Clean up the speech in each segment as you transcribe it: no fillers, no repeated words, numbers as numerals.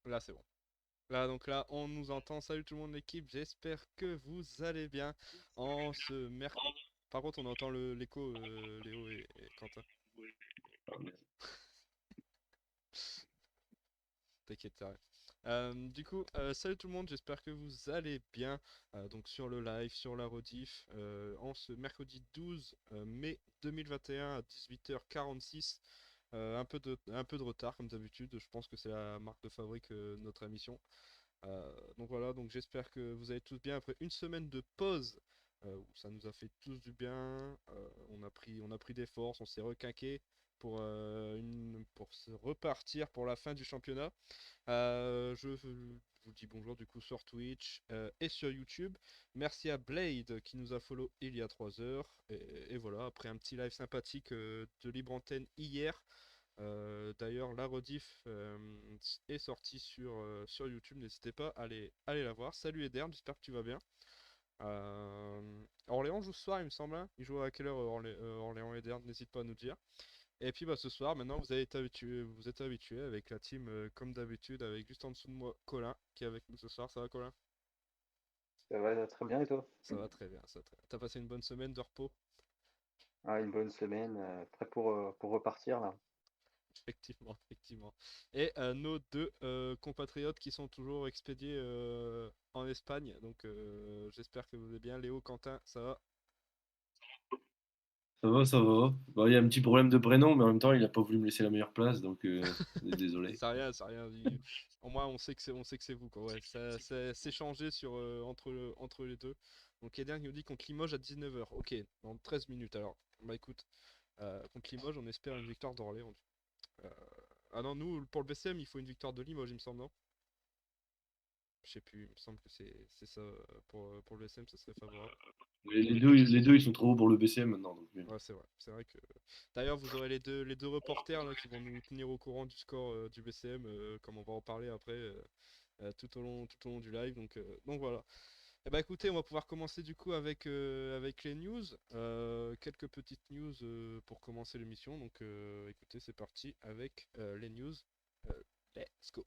Là, c'est bon. Là, donc là, on nous entend. Salut tout le monde, l'équipe. J'espère que vous allez bien en ce mercredi. Par contre, on entend l'écho, Léo et Quentin. T'inquiète, ça arrive. Du coup, salut tout le monde, j'espère que vous allez bien. Donc sur le live, sur la rediff, en ce mercredi 12 mai 2021 à 18h46. Un peu de retard comme d'habitude, je pense que c'est la marque de fabrique de notre émission. Donc voilà, donc j'espère que vous allez tous bien après une semaine de pause où ça nous a fait tous du bien. On a pris des forces, on s'est requinqué pour se repartir pour la fin du championnat. Je vous dis bonjour du coup sur Twitch et sur YouTube. Merci à Blade qui nous a follow il y a 3 heures. Et voilà, après un petit live sympathique de libre antenne hier. D'ailleurs, la rediff est sortie sur YouTube. N'hésitez pas à aller la voir. Salut Edern, j'espère que tu vas bien. Orléans joue ce soir, il me semble, hein. Il joue à quelle heure Orléans Edern? N'hésite pas à nous dire. Et puis bah, ce soir, maintenant, vous êtes habitués avec la team comme d'habitude, avec juste en dessous de moi Colin qui est avec nous ce soir. Ça va, Colin? Ça va très bien et toi? Ça va très bien, ça va très bien. T'as passé une bonne semaine de repos? Ah, une bonne semaine, prêt pour repartir là. Effectivement, effectivement. Et nos deux compatriotes qui sont toujours expédiés en Espagne. Donc j'espère que vous allez bien. Léo, Quentin, ça va? Ça va, ça va. Bah, il y a un petit problème de prénom, mais en même temps, il a pas voulu me laisser la meilleure place, donc on est désolé. C'est rien, c'est rien. Au moins, on sait que c'est vous, quoi. Ouais, c'est changé entre les deux. Donc Eden qui nous dit contre Limoges à 19h. Ok, dans 13 minutes. Alors, bah écoute, contre Limoges, on espère une victoire d'Orléans. Euh, Ah non, nous, pour le BCM, il faut une victoire de Limoges, il me semble, non? Je sais plus, il me semble que c'est ça. Pour le BCM, ça serait favorable. Les deux, ils sont trop hauts pour le BCM maintenant. Donc, Ouais, c'est vrai. C'est vrai que. D'ailleurs, vous aurez les deux reporters là, qui vont nous tenir au courant du score du BCM, comme on va en parler après tout au long du live. Donc voilà. Eh ben écoutez, on va pouvoir commencer du coup avec les news. Quelques petites news pour commencer l'émission. Donc écoutez, c'est parti avec les news. Euh, let's go.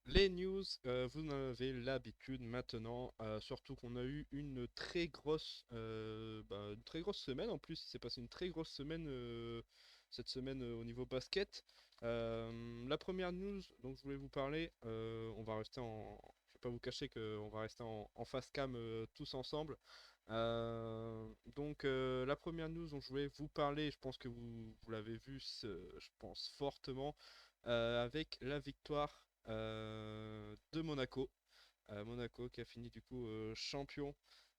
Les news, vous en avez l'habitude maintenant, surtout qu'on a eu une très grosse semaine en plus. Il s'est passé une très grosse semaine cette semaine au niveau basket. La première news dont je voulais vous parler, on va rester en. Je vais pas vous cacher qu'on va rester en face cam tous ensemble. La première news dont je voulais vous parler, je pense que vous l'avez vu, je pense fortement, avec la victoire de Monaco. Monaco qui a fini du coup champion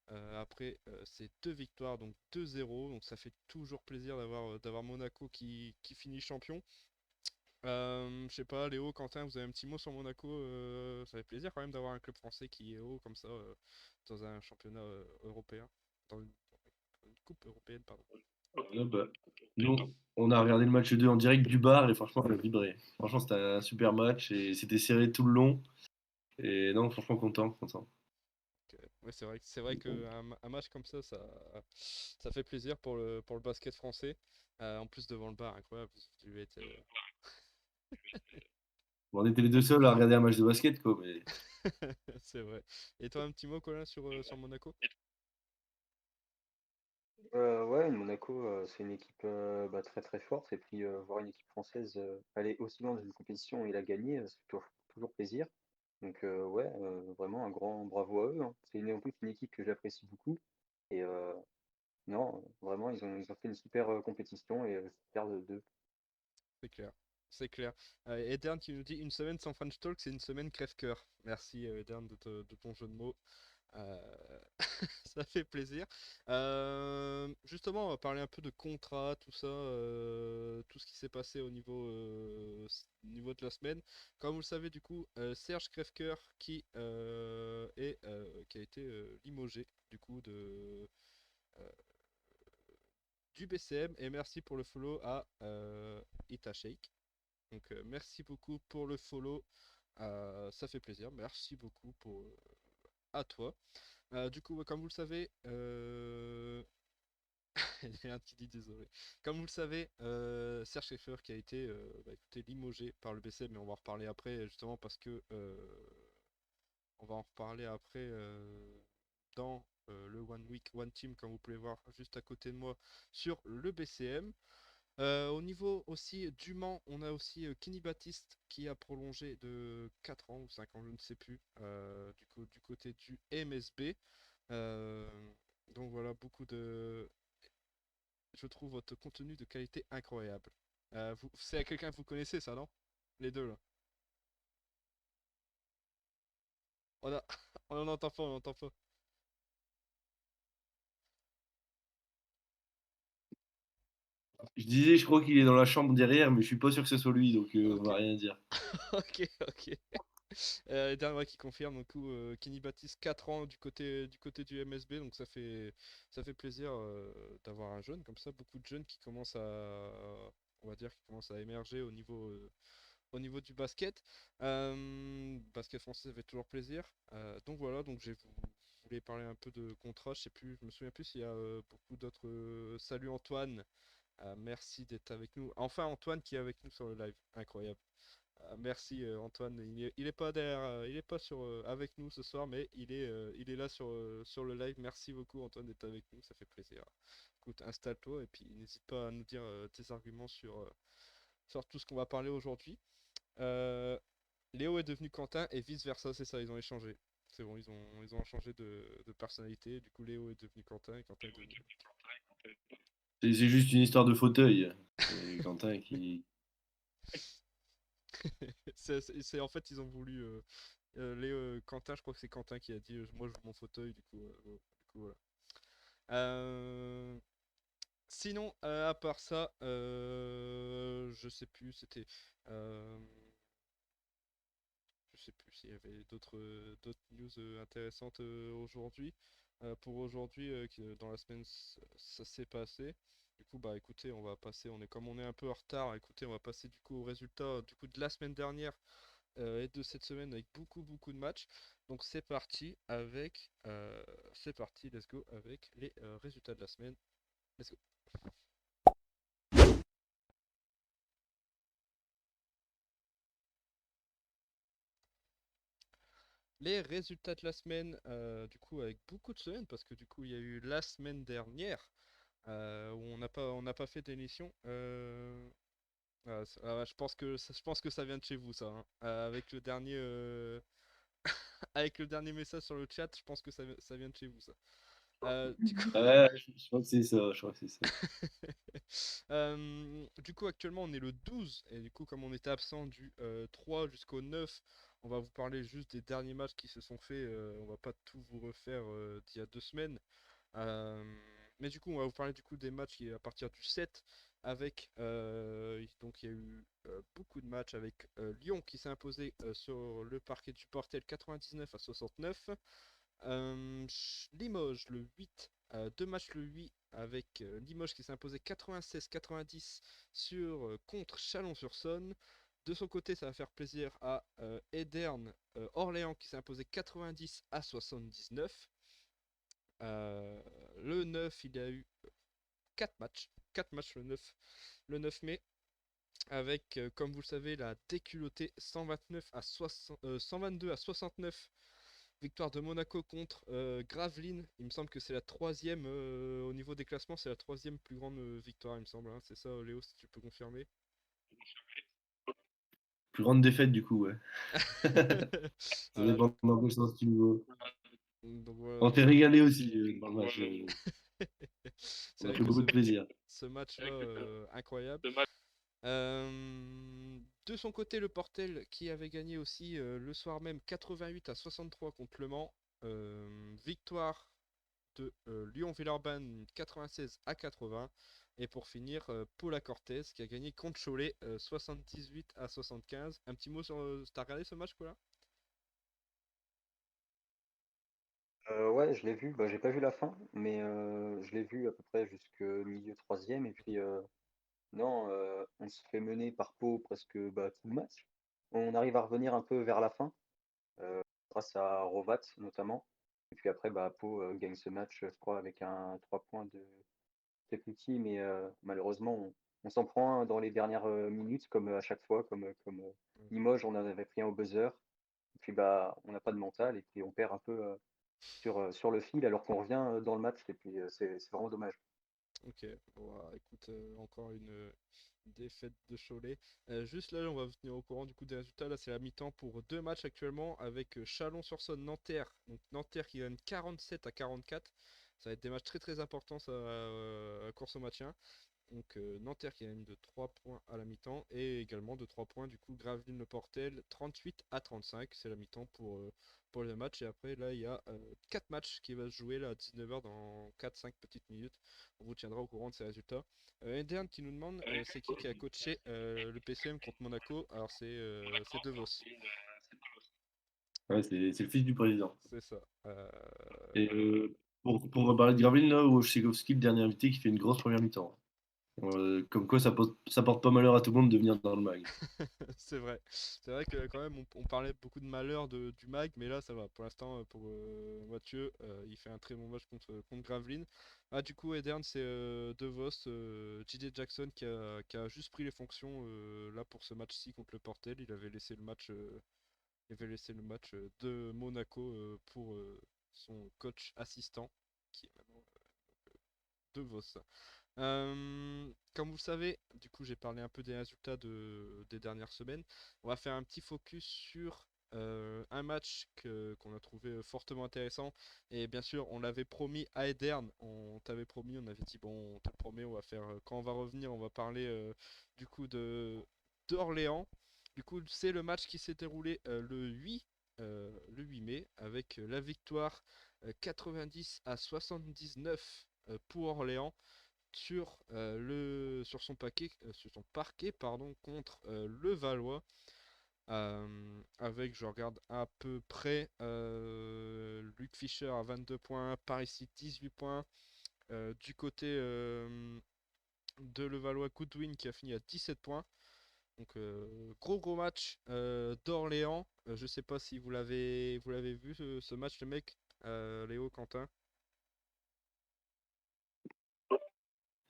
après ces deux victoires, donc 2-0. Donc ça fait toujours plaisir d'avoir Monaco qui finit champion. Je sais pas, Léo, Quentin, vous avez un petit mot sur Monaco? Ça fait plaisir quand même d'avoir un club français qui est haut comme ça dans un championnat européen, dans une coupe européenne, pardon. là, bah, nous, on a regardé le match 2 en direct du bar et franchement, on a vibré. Franchement, c'était un super match et c'était serré tout le long. Et non, franchement, content, content. Ouais, c'est vrai qu'un match comme ça fait plaisir pour le basket français. En plus devant le bar, incroyable. Ça devait être, Bon, on était les deux seuls à regarder un match de basket, quoi, mais c'est vrai. Et toi, un petit mot, Colin, sur Monaco? Ouais, Monaco, c'est une équipe très très forte. Et puis voir une équipe française aller aussi loin dans une compétition et la gagner, c'est toujours plaisir. Donc ouais, vraiment un grand bravo à eux, hein. C'est en plus une équipe que j'apprécie beaucoup. Et non, vraiment, ils ont fait une super compétition et je suis fier d'eux. C'est clair. C'est clair. Edern qui nous dit une semaine sans French Talk, c'est une semaine crève-cœur. Merci Edern de ton jeu de mots. Euh, Ça fait plaisir. Justement, on va parler un peu de contrat, tout ça, tout ce qui s'est passé au niveau de la semaine. Comme vous le savez, du coup, Serge Crèvecoeur qui a été limogé du coup euh, du BCM. Et merci pour le follow à Ita Shake. Donc merci beaucoup pour le follow. Ça fait plaisir. Merci beaucoup à toi. Du coup, comme vous le savez, Il y a un qui dit désolé. Comme vous le savez, Serge Schaeffer qui a été écoutez, limogé par le BC, mais on va en reparler après, justement parce que on va en reparler après dans le One Week, One Team, comme vous pouvez voir juste à côté de moi sur le BCM. Au niveau aussi du Mans, on a aussi Kenny Baptiste qui a prolongé de 4 ans ou 5 ans, je ne sais plus, du côté du MSB. Euh, donc voilà, je trouve votre contenu de qualité incroyable. C'est quelqu'un que vous connaissez, ça, non? Les deux, là. On a... on n'entend pas, on n'entend pas. Je disais, je crois qu'il est dans la chambre derrière, mais je suis pas sûr que ce soit lui, donc on Ok, va rien dire. ok, ok. Dernier qui confirme, du coup, Kenny Baptiste, 4 ans du côté du MSB, donc ça fait plaisir d'avoir un jeune comme ça, beaucoup de jeunes qui commencent on va dire, qui commencent à émerger au niveau du basket. Basket français, ça fait toujours plaisir. Donc voilà, donc je voulais parler un peu de contrat, je sais plus, je me souviens plus s'il y a beaucoup d'autres. Salut Antoine, merci d'être avec nous. Enfin Antoine qui est avec nous sur le live, incroyable. Merci Antoine. Il est pas derrière, il est pas avec nous ce soir, mais il est là sur le live. Merci beaucoup Antoine d'être avec nous, ça fait plaisir. Écoute, installe-toi et puis n'hésite pas à nous dire tes arguments sur tout ce qu'on va parler aujourd'hui. Euh, Léo est devenu Quentin et vice-versa, c'est ça, ils ont échangé. C'est bon, ils ont changé de personnalité. Du coup, Léo est devenu Quentin et Quentin est devenu. C'est juste une histoire de fauteuil. C'est Quentin qui. En fait, ils ont voulu. Quentin, je crois que c'est Quentin qui a dit moi je veux mon fauteuil, du coup, voilà. Euh, Sinon, à part ça, je sais plus, euh, je sais plus s'il y avait d'autres news intéressantes aujourd'hui. Pour aujourd'hui, dans la semaine, ça s'est passé. Du coup, bah écoutez, on va passer, comme on est un peu en retard, écoutez, on va passer du coup aux résultats du coup de la semaine dernière et de cette semaine avec beaucoup beaucoup de matchs. Donc c'est parti, let's go avec les résultats de la semaine. Let's go. Les résultats de la semaine, du coup avec beaucoup de semaines, parce que du coup il y a eu la semaine dernière où on n'a pas fait d'émission. Je pense que ça vient de chez vous ça, hein. Avec le dernier message sur le chat, je pense que ça vient de chez vous ça. Du coup, Ouais, je crois que c'est ça. Je crois que c'est ça. du coup, actuellement, on est le 12. Et du coup, comme on était absent du 3 jusqu'au 9, on va vous parler juste des derniers matchs qui se sont faits. On va pas tout vous refaire d'il y a 2 semaines. Euh, mais du coup, on va vous parler du coup des matchs à partir du 7. Donc, il y a eu beaucoup de matchs avec Lyon qui s'est imposé sur le parquet du Portel 99-69. Limoges le 8, deux matchs le 8 avec Limoges qui s'est imposé 96-90 contre Chalon-sur-Saône. De son côté, ça va faire plaisir à Edern Orléans qui s'est imposé 90-79. Euh, le 9, il y a eu 4 matchs. 4 matchs le 9 mai avec, comme vous le savez, la déculottée 122-69. Victoire de Monaco contre Gravelines. Il me semble que c'est la troisième au niveau des classements, c'est la troisième plus grande victoire, il me semble, hein. C'est ça, Léo, si tu peux confirmer. Plus grande défaite, du coup, ouais. Ça Voilà, dépend dans quel sens tu le vois. donc voilà, On donc s'est régalé aussi dans le match. c'est On a vrai fait que beaucoup ce, de plaisir. ce match-là, incroyable. De son côté, le Portel qui avait gagné aussi le soir même 88-63 contre Le Mans. Victoire de Lyon-Villeurbanne 96-80. Et pour finir, Paula Cortez qui a gagné contre Cholet 78-75. Un petit mot sur. T'as regardé ce match, Paula? Ouais, je l'ai vu. Bah, j'ai pas vu la fin, mais je l'ai vu à peu près jusque milieu troisième. Et puis, non, on se fait mener par Pau presque bah, tout le match. On arrive à revenir un peu vers la fin, grâce à Rovat notamment. Et puis après, bah, Pau gagne ce match, je crois, avec un 3 points c'était plus petit, mais malheureusement, on s'en prend un dans les dernières minutes, comme à chaque fois, comme Mm. Limoges, on en avait pris un au buzzer. Et puis bah, on n'a pas de mental et puis on perd un peu sur le fil alors qu'on revient dans le match. Et puis c'est vraiment dommage. Ok, bon, écoute, encore une défaite de Cholet. Juste là, on va vous tenir au courant du coup des résultats. Là, c'est la mi-temps pour deux matchs actuellement avec Chalon-sur-Saône, Nanterre. Donc Nanterre qui gagne 47-44. Ça va être des matchs très très importants ça, à course au maintien. Donc Nanterre qui gagne de 3 points à la mi-temps et également de 3 points du coup Gravelines-le-Portel 38-35. C'est la mi-temps pour le match. Et après là il y a 4 matchs qui va se jouer là à 19h dans 4-5 petites minutes. On vous tiendra au courant de ces résultats. Edern qui nous demande c'est qui a coaché le PCM contre Monaco. Alors c'est De Vos. Ouais, c'est le fils du président. C'est ça. Et pour parler de Gravelines, là, Wojciechowski, le dernier invité, qui fait une grosse première mi-temps. Comme quoi, ça porte pas malheur à tout le monde de venir dans le mag. C'est vrai. C'est vrai que quand même on parlait beaucoup de malheur du mag, mais là ça va. Pour l'instant, pour Mathieu, il fait un très bon match contre Gravelines. Ah, du coup, Edern, c'est De Vos, JJ Jackson qui a juste pris les fonctions là pour ce match-ci contre le Portel. Il avait laissé le match de Monaco pour son coach assistant, qui est maintenant De Vos. Comme vous le savez, du coup j'ai parlé un peu des résultats des dernières semaines. On va faire un petit focus sur un match qu'on a trouvé fortement intéressant. Et bien sûr, on l'avait promis à Edern, on t'avait promis, on avait dit bon, on te le promet, on va faire quand on va revenir, on va parler du coup d'Orléans. Du coup, c'est le match qui s'est déroulé le 8 mai avec la victoire 90-79 pour Orléans sur son parquet pardon, contre le Valois. Avec, je regarde à peu près, Luc Fischer à 22 points, Paris 18 points. Du côté de Levallois, Goodwin qui a fini à 17 points. Donc gros match d'Orléans. Je sais pas si vous l'avez vu ce match, le mec, Léo, Quentin.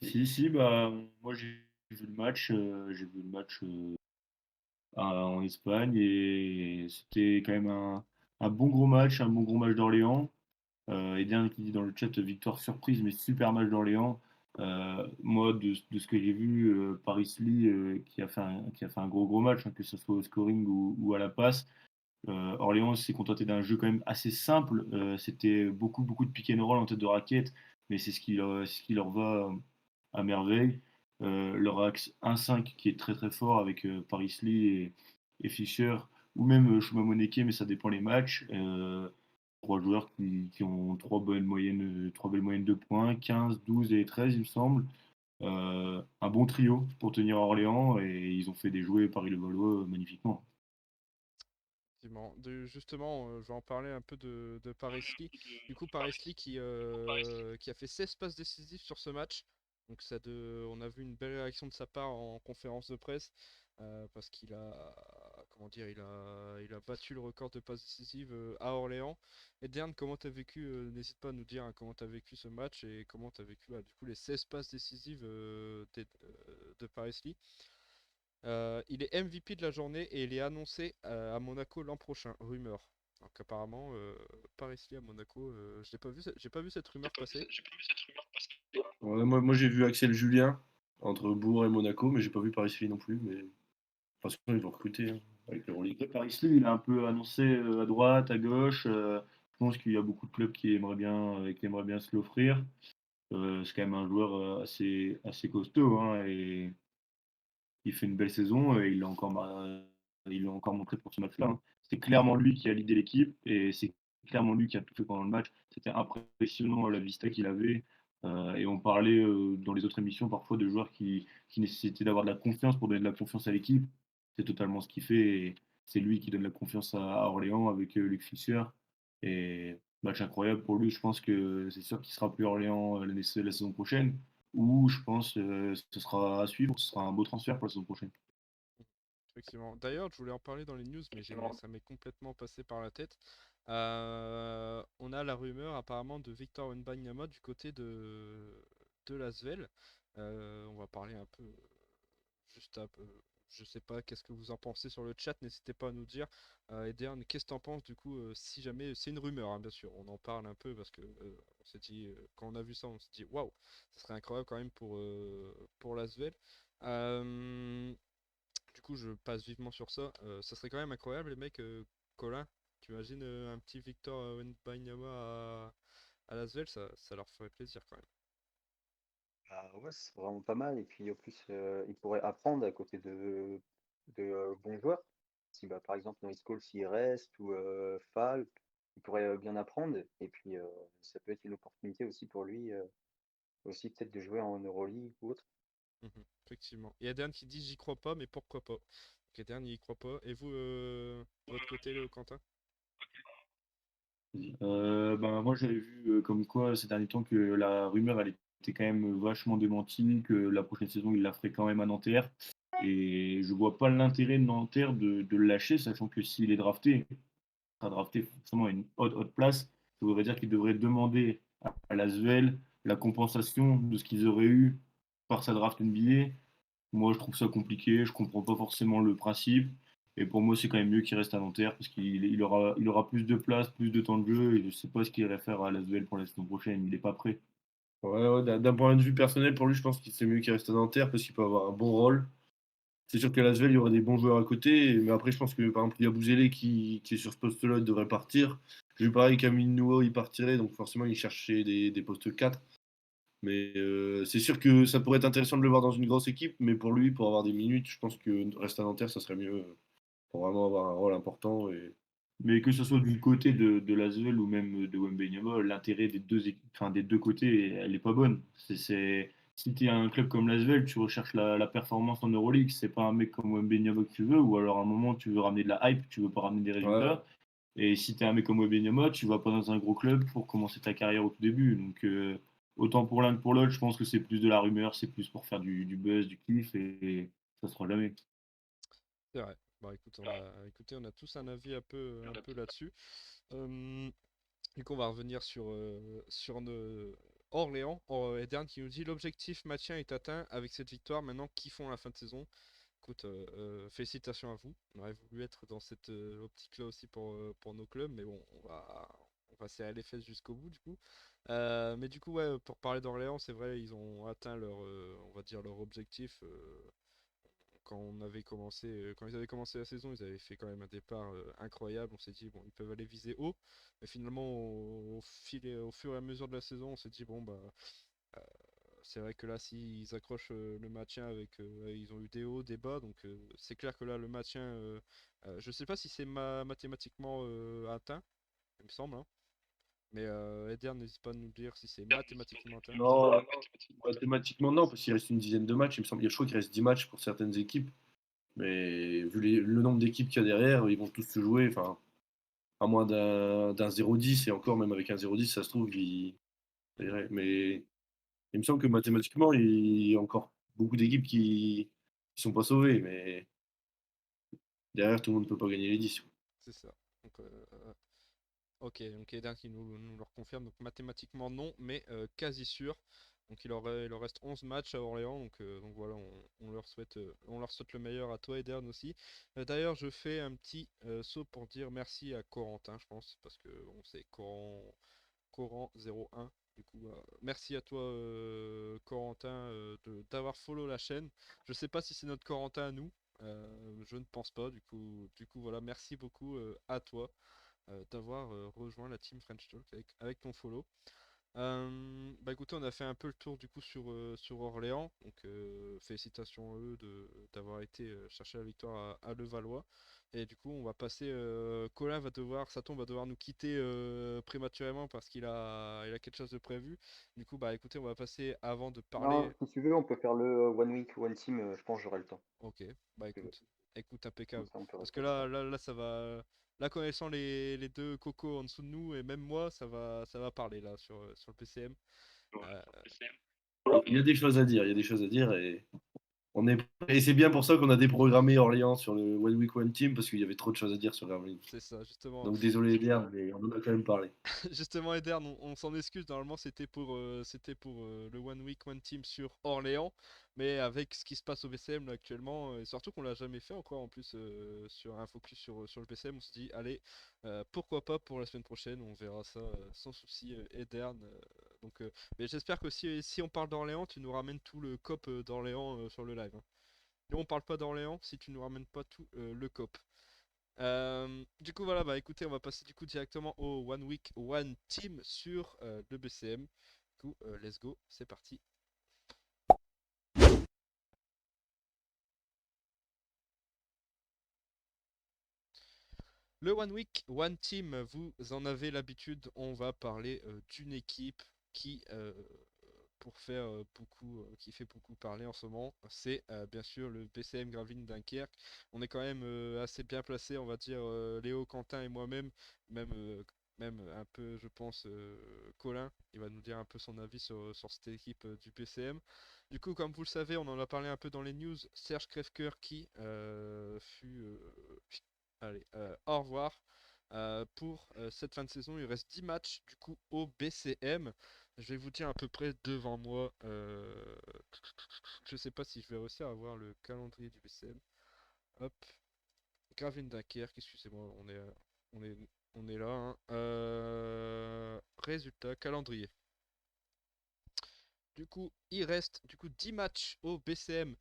Si, bah, moi j'ai vu le match en Espagne et c'était quand même un bon gros match, un bon gros match d'Orléans. Edien qui dit dans le chat victoire surprise, mais super match d'Orléans. Moi, de ce que j'ai vu, Paris Lee qui a fait un gros match, hein, que ce soit au scoring ou à la passe. Orléans s'est contenté d'un jeu quand même assez simple. C'était beaucoup de pick and roll en tête de raquette, mais c'est ce qui leur va à merveille. Leur axe 1-5 qui est très très fort avec Paris Lee et Fischer, ou même Chuma Moneke, mais ça dépend les matchs. Trois joueurs qui ont trois belles moyennes de points, 15, 12 et 13, il me semble. Un bon trio pour tenir Orléans et ils ont fait des jouets Paris-Le-Valois magnifiquement. Effectivement. Justement, je vais en parler un peu de Paris-Lee. Du coup, Paris-Lee qui a fait 16 passes décisives sur ce match. Donc on a vu une belle réaction de sa part en conférence de presse parce qu'il a, comment dire, il a battu le record de passes décisives à Orléans. Et Dern, comment t'as vécu, n'hésite pas à nous dire hein, comment t'as vécu ce match et comment t'as vécu du coup les 16 passes décisives de Paris-Lee. Il est MVP de la journée et il est annoncé à Monaco l'an prochain, rumeur. Donc apparemment, Paris Lee à Monaco, j'ai pas vu cette rumeur passer. Ouais, moi j'ai vu Axel Julien entre Bourg et Monaco, mais j'ai pas vu Paris Lee non plus. Mais de toute façon, ils vont recruter hein, avec l'Euroleague. Paris Lee, il a un peu annoncé à droite, à gauche. Je pense qu'il y a beaucoup de clubs qui aimeraient bien se l'offrir. C'est quand même un joueur assez costaud hein, et il fait une belle saison et il l'a encore montré pour ce match-là, hein. C'est clairement lui qui a leadé l'équipe et c'est clairement lui qui a tout fait pendant le match. C'était impressionnant la vista qu'il avait. Et on parlait dans les autres émissions parfois de joueurs qui nécessitaient d'avoir de la confiance pour donner de la confiance à l'équipe. C'est totalement ce qu'il fait et c'est lui qui donne la confiance à Orléans avec Luc Fischer. Et match incroyable pour lui. Je pense que c'est sûr qu'il sera plus à Orléans la saison prochaine. Ou je pense ce sera à suivre. Ce sera un beau transfert pour la saison prochaine. Effectivement. D'ailleurs, je voulais en parler dans les news, mais ça m'est complètement passé par la tête. On a la rumeur apparemment de Victor Wembanyama du côté de l'Asvel. On va parler un peu juste un peu. Je sais pas, qu'est-ce que vous en pensez sur le chat, n'hésitez pas à nous dire. Edern, qu'est-ce que t'en penses du coup, si jamais, c'est une rumeur, hein, bien sûr, on en parle un peu parce que on s'est dit, quand on a vu ça, on s'est dit, waouh, ça serait incroyable quand même pour l'Asvel. Euh, du coup, je passe vivement sur ça. Ça serait quand même incroyable, les mecs. Colin, tu imagines un petit Victor Wembanyama à Lasvel, ça leur ferait plaisir quand même. Ah ouais, c'est vraiment pas mal. Et puis en plus, il pourrait apprendre à côté de bons joueurs. Si bah, par exemple Norris Cole s'il reste ou Fall, il pourrait bien apprendre. Et puis ça peut être une opportunité aussi pour lui, aussi peut-être de jouer en Euroleague ou autre. Mhm, effectivement. Et Eden qui dit j'y crois pas, mais pourquoi pas? Donc Eden, il y croit pas. Et vous, de votre côté, le Quentin? Ben, moi, j'avais vu comme quoi ces derniers temps que la rumeur, elle était quand même vachement démentie, que la prochaine saison, il la ferait quand même à Nanterre. Et je vois pas l'intérêt de Nanterre de le lâcher, sachant que s'il est drafté, il sera drafté forcément à une haute place. Ça voudrait dire qu'il devrait demander à l'Asvel la compensation de ce qu'ils auraient eu par sa draft NBA. Moi, je trouve ça compliqué, je comprends pas forcément le principe. Et pour moi, c'est quand même mieux qu'il reste à Nanterre parce qu'il aura plus de place, plus de temps de jeu. Et je sais pas ce qu'il irait faire à l'Asvel pour la saison prochaine. Il est pas prêt. Ouais, ouais, d'un point de vue personnel, pour lui, je pense que c'est mieux qu'il reste à Nanterre parce qu'il peut avoir un bon rôle. C'est sûr qu'à l'Asvel, il y aura des bons joueurs à côté. Mais après, je pense que par exemple, il y a Bouzélé qui est sur ce poste-là, il devrait partir. J'ai vu pareil qu'Amine Noah, il partirait. Donc forcément, il cherchait des postes 4. Mais c'est sûr que ça pourrait être intéressant de le voir dans une grosse équipe, mais pour lui, pour avoir des minutes, je pense que rester à Nanterre, ça serait mieux pour vraiment avoir un rôle important. Mais que ce soit du côté de l'Asvel ou même de Wembenyama, l'intérêt des enfin, des deux côtés, elle est pas bonne. Si tu es un club comme l'Asvel, tu recherches la performance en Euroleague, c'est pas un mec comme Wembenyama que tu veux, ou alors à un moment, tu veux ramener de la hype, tu veux pas ramener des résultats. Et si tu es un mec comme Wembanyama, tu vas pas dans un gros club pour commencer ta carrière au tout début. Donc, autant pour l'un que pour l'autre, je pense que c'est plus de la rumeur, c'est plus pour faire du buzz, du kiff, et ça se fera jamais. C'est vrai. Bah écoute, écoutez, on a tous un avis un peu là-dessus. Euh, du coup, on va revenir sur Orléans. Eden qui nous dit l'objectif maintien est atteint avec cette victoire. Maintenant, kiffons la fin de saison. Écoute, félicitations à vous. On aurait voulu être dans cette optique-là aussi pour nos clubs, mais bon, on va serrer les fesses jusqu'au bout du coup. Mais du coup, ouais, pour parler d'Orléans, c'est vrai, ils ont atteint on va dire leur objectif. Quand ils avaient commencé la saison, ils avaient fait quand même un départ incroyable. On s'est dit, bon, ils peuvent aller viser haut. Mais finalement, au fur et à mesure de la saison, on s'est dit, bon, bah, euh, c'est vrai que là, s'ils accrochent le maintien ils ont eu des hauts, des bas, donc c'est clair que là, le maintien, je sais pas si c'est mathématiquement atteint, il me semble, hein. Mais Eder, n'hésite pas à nous dire si c'est mathématiquement atteint. Non, mathématiquement, non, parce qu'il reste une dizaine de matchs. Il me semble, je crois qu'il reste 10 matchs pour certaines équipes. Mais vu le nombre d'équipes qu'il y a derrière, ils vont tous se jouer. Enfin, à moins d'un 0-10, et encore, même avec un 0-10, ça se trouve, Mhm. mais il me semble que mathématiquement, il y a encore beaucoup d'équipes qui sont pas sauvées. Mais derrière, tout le monde ne peut pas gagner les 10. C'est ça. Donc, ok, donc Eder qui nous le reconfirme. Donc mathématiquement non, mais quasi sûr. Donc il leur reste 11 matchs à Orléans. Donc voilà, on leur souhaite le meilleur à toi Eder aussi. D'ailleurs, je fais un petit saut pour dire merci à Corentin, je pense, parce que bon, c'est Coran 01. Du coup, merci à toi Corentin d'avoir follow la chaîne. Je sais pas si c'est notre Corentin à nous. Je ne pense pas. Du coup voilà, merci beaucoup à toi d'avoir rejoint la team French Talk avec ton follow. Bah écoutez, on a fait un peu le tour du coup sur Orléans. Donc félicitations à eux d'avoir été chercher la victoire à Levallois. Et du coup, on va passer. Saton va devoir nous quitter prématurément parce il a quelque chose de prévu. Du coup, bah écoutez, on va passer avant de Non, parler. si tu veux, on peut faire le One Week, One Team, je pense que j'aurai le temps. Ok, bah Si tu veux. écoute, Comme impeccable. ça, on peut Parce que rester longtemps. là, ça va. Là, connaissant les deux cocos en dessous de nous, et même moi, ça va parler là sur le PCM. Euh, Il y a des choses à dire, il y a des choses à dire. Et c'est bien pour ça qu'on a déprogrammé Orléans sur le One Week One Team, parce qu'il y avait trop de choses à dire sur Gravelines. C'est ça, justement. Donc désolé Eder, mais on en a quand même parlé. Justement, Eder, on s'en excuse. Normalement, c'était pour le One Week One Team sur Orléans, mais avec ce qui se passe au BCM là, actuellement, et surtout qu'on l'a jamais fait encore en plus sur un focus sur le BCM, on se dit, allez, pourquoi pas pour la semaine prochaine, on verra ça sans souci, Eder. Mais j'espère que si on parle d'Orléans, tu nous ramènes tout le COP d'Orléans sur le live, hein. Nous, on parle pas d'Orléans si tu nous ramènes pas tout le COP. Du coup voilà, bah écoutez, on va passer du coup directement au One Week One Team sur le BCM. Du coup, let's go, c'est parti. Le One Week One Team, vous en avez l'habitude, on va parler d'une équipe qui qui fait beaucoup parler en ce moment, c'est bien sûr le BCM Gravelines Dunkerque. On est quand même assez bien placé, on va dire, Léo, Quentin et moi-même, même, même un peu, je pense, Colin, il va nous dire un peu son avis sur cette équipe du BCM. Du coup, comme vous le savez, on en a parlé un peu dans les news, Serge Crèvecoeur qui allez, au revoir. Pour cette fin de saison, il reste 10 matchs du coup au BCM. Je vais vous dire à peu près devant moi. Je sais pas si je vais réussir à avoir le calendrier du BCM. Hop. Gravelines Dunkerque, excusez-moi, on est, on est là, hein. Résultat, calendrier. Du coup, il reste du coup 10 matchs au BCM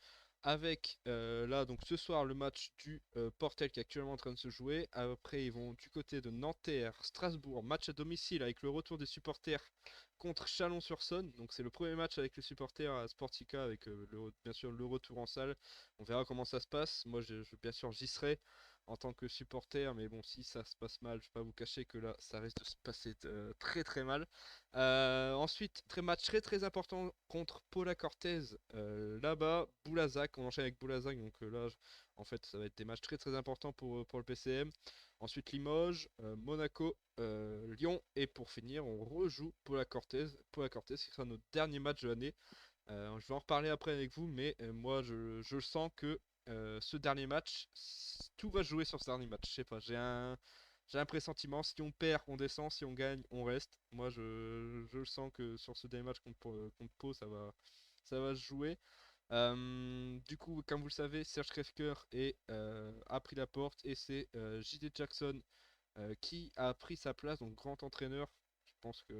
avec là donc ce soir le match du Portel qui est actuellement en train de se jouer. Après ils vont du côté de Nanterre, Strasbourg, match à domicile avec le retour des supporters contre Chalon-sur-Saône. Donc c'est le premier match avec les supporters à Sportica avec bien sûr le retour en salle. On verra comment ça se passe. Moi bien sûr j'y serai en tant que supporter, mais bon si ça se passe mal, je vais pas vous cacher que là ça risque de se passer très très mal. Ensuite, match très très important contre Paula Cortez. Là-bas, Boulazac, on enchaîne avec Boulazac, donc là, en fait, ça va être des matchs très très importants pour le PCM. Ensuite, Limoges, Monaco, Lyon, et pour finir, on rejoue Paula Cortez. Paula Cortez, qui sera notre dernier match de l'année. Je vais en reparler après avec vous, mais moi, je sens que ce dernier match, tout va se jouer sur ce dernier match. Je sais pas, j'ai un pressentiment, si on perd, on descend, si on gagne, on reste. Moi, je le sens que sur ce dernier match contre Pau, ça va se jouer. Du coup, comme vous le savez, Serge Crèvecoeur a pris la porte et c'est JD Jackson qui a pris sa place, donc grand entraîneur. Je pense que.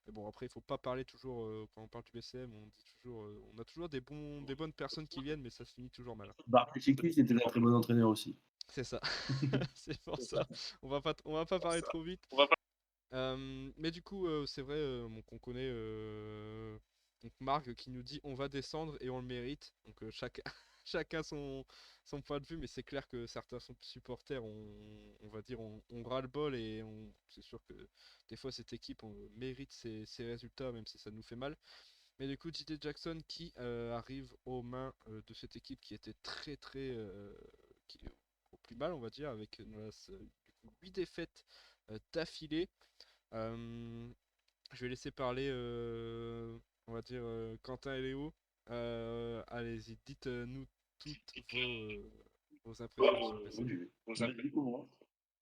Mais bon, après, il faut pas parler toujours, quand on parle du BCM, on dit toujours, on a toujours des bonnes personnes qui viennent, mais ça se finit toujours mal. Barthélémy, c'était un très bon entraîneur aussi. C'est ça. C'est pour ça. On va pas parler trop vite. Mais du coup, c'est vrai qu'on connaît donc Marc qui nous dit on va descendre et on le mérite. Donc chacun, chacun son point de vue, mais c'est clair que certains supporters, on va dire, on ras le bol et c'est sûr que des fois cette équipe mérite ses résultats, même si ça nous fait mal. Mais du coup, JD Jackson qui arrive aux mains de cette équipe qui était très très au plus mal, on va dire, avec du coup, 8 défaites d'affilée. Euh, je vais laisser parler, on va dire, Quentin et Léo. Allez-y, dites-nous toutes vos impressions sur le BCM.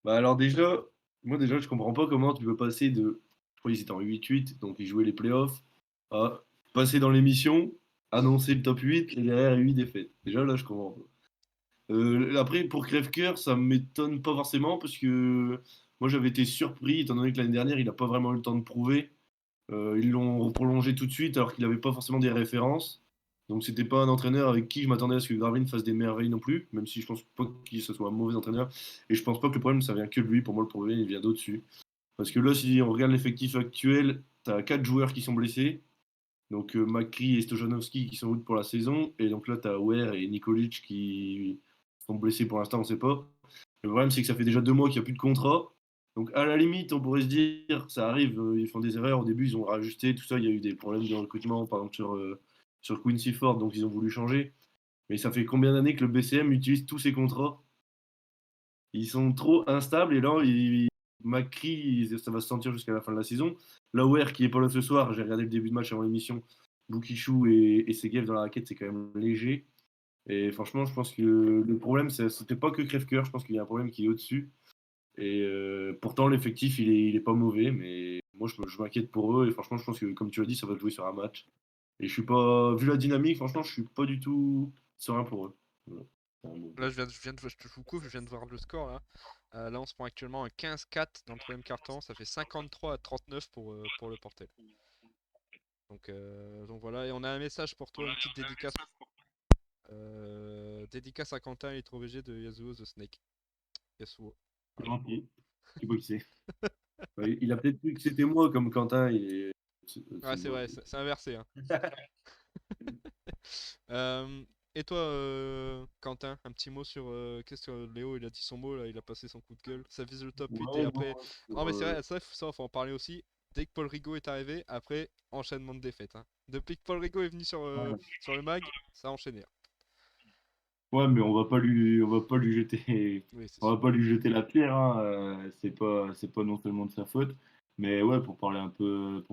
Bah alors déjà, moi déjà je comprends pas comment tu peux passer de, je crois qu'ils étaient en 8-8, donc ils jouaient les playoffs, à passer dans l'émission, annoncer le top 8 et derrière 8 défaites. Déjà là je comprends pas. Après pour Crèvecoeur ça m'étonne pas forcément parce que moi j'avais été surpris étant donné que l'année dernière il a pas vraiment eu le temps de prouver. Ils l'ont prolongé tout de suite alors qu'il n'avait pas forcément des références. Donc c'était pas un entraîneur avec qui je m'attendais à ce que Gravin fasse des merveilles non plus, même si je pense pas qu'il ce soit un mauvais entraîneur. Et je pense pas que le problème ça vient que de lui. Pour moi le problème il vient d'au-dessus. Parce que là si on regarde l'effectif actuel, t'as 4 joueurs qui sont blessés. Donc McCree et Stojanowski qui sont out pour la saison. Et donc là t'as Ware et Nikolic qui sont blessés pour l'instant, on sait pas. Le problème, c'est que ça fait déjà 2 mois qu'il n'y a plus de contrat. Donc, à la limite, on pourrait se dire, ça arrive, ils font des erreurs. Au début, ils ont rajusté tout ça. Il y a eu des problèmes de recrutement, par exemple, sur Quincy Ford, donc ils ont voulu changer. Mais ça fait combien d'années que le BCM utilise tous ces contrats? Ils sont trop instables et là, McCree, ça va se sentir jusqu'à la fin de la saison. Lauer, qui est pas là ce soir, j'ai regardé le début de match avant l'émission. Boukishou et Segev dans la raquette, c'est quand même léger. Et franchement, je pense que le problème, c'était pas que Crèvecoeur, je pense qu'il y a un problème qui est au-dessus. Et pourtant, l'effectif, il est pas mauvais, mais moi, je m'inquiète pour eux. Et franchement, je pense que, comme tu l'as dit, ça va jouer sur un match. Et je suis pas, vu la dynamique, franchement, je suis pas du tout serein pour eux. Voilà. Là, je vous coupe, je viens de voir le score là. Là, on se prend actuellement un 15-4 dans le troisième quart-temps. Ça fait 53-39 pour le Portel. Donc voilà, et on a un message pour toi, une petite dédicace. Dédicace à Quentin et trop VG de Yasuo The Snake. Yasuo. C'est gentil. Je sais pas qui c'est. Ouais, il a peut-être cru que c'était moi, comme Quentin. Ouais, c'est vrai, c'est inversé. Hein. Euh, et toi, Quentin, un petit mot sur. Qu'est-ce que Léo, il a dit son mot là, il a passé son coup de gueule. Ça vise le top 8 et Ouais, après. non, Non, pour, mais c'est vrai, ça, faut en parler aussi. Dès que Paul Rigaud est arrivé, après, enchaînement de défaites. Hein. Depuis que Paul Rigaud est venu ouais. sur le mag, ça a enchaîné. Hein. Ouais, mais on va pas lui jeter, Oui, c'est on va sûr. pas lui jeter la pierre. Hein. C'est pas non seulement de sa faute. Mais ouais, pour parler un peu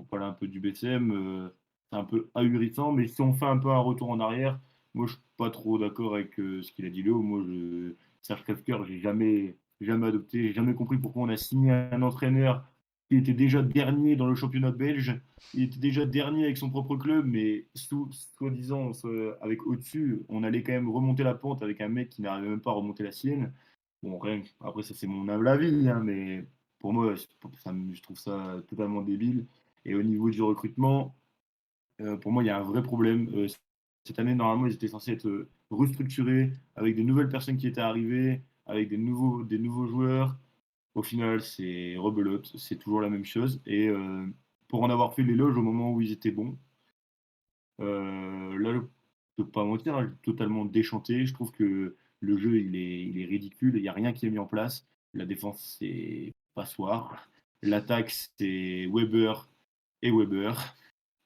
du BCM, c'est un peu ahurissant. Mais si on fait un peu un retour en arrière, moi je suis pas trop d'accord avec ce qu'il a dit Léo. Serge Kafker, jamais adopté, j'ai jamais compris pourquoi on a signé un entraîneur qui était déjà dernier dans le championnat belge. Il était déjà dernier avec son propre club, mais soi-disant, avec au-dessus, on allait quand même remonter la pente avec un mec qui n'arrivait même pas à remonter la sienne. Bon, rien, après, ça c'est mon humble avis, hein, mais pour moi, je trouve ça totalement débile. Et au niveau du recrutement, pour moi, il y a un vrai problème. Cette année, normalement, ils étaient censés être restructurés avec des nouvelles personnes qui étaient arrivées, avec des nouveaux joueurs. Au final, c'est rebelote, c'est toujours la même chose. Et pour en avoir fait l'éloge au moment où ils étaient bons, là, je peux pas mentir, hein, totalement déchanté. Je trouve que le jeu, il est ridicule. Il n'y a rien qui est mis en place. La défense, c'est passoire. L'attaque, c'est Weber et Weber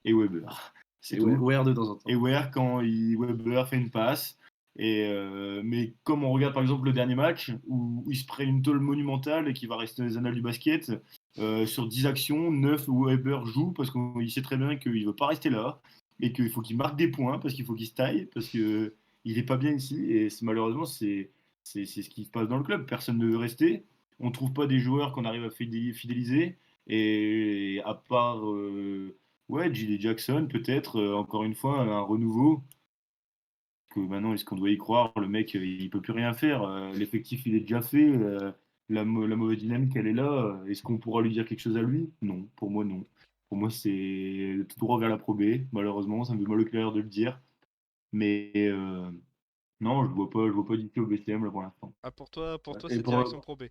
et Weber. C'est Et tout. Ware de temps en temps. Et Weber fait une passe. Mais comme on regarde par exemple le dernier match où il se prend une tôle monumentale et qui va rester dans les annales du basket, sur 10 actions, 9 Weber joue parce qu'il sait très bien qu'il ne veut pas rester là et qu'il faut qu'il marque des points parce qu'il faut qu'il se taille parce qu'il n'est pas bien ici. Et malheureusement, c'est ce qui se passe dans le club. Personne ne veut rester. On ne trouve pas des joueurs qu'on arrive à fidéliser. Et à part ouais, J.D. Jackson, peut-être, encore une fois, un renouveau. Que maintenant, est-ce qu'on doit y croire? Le mec, il peut plus rien faire. L'effectif, il est déjà fait. La mauvaise dynamique, elle est là. Est-ce qu'on pourra lui dire quelque chose à lui? Non, pour moi, non. Pour moi, c'est tout droit vers la Pro B. Malheureusement, ça me fait mal au cœur de le dire. Mais non, je vois pas d'issue au BCM là, pour l'instant. Ah, pour toi, Et c'est direction Pro B.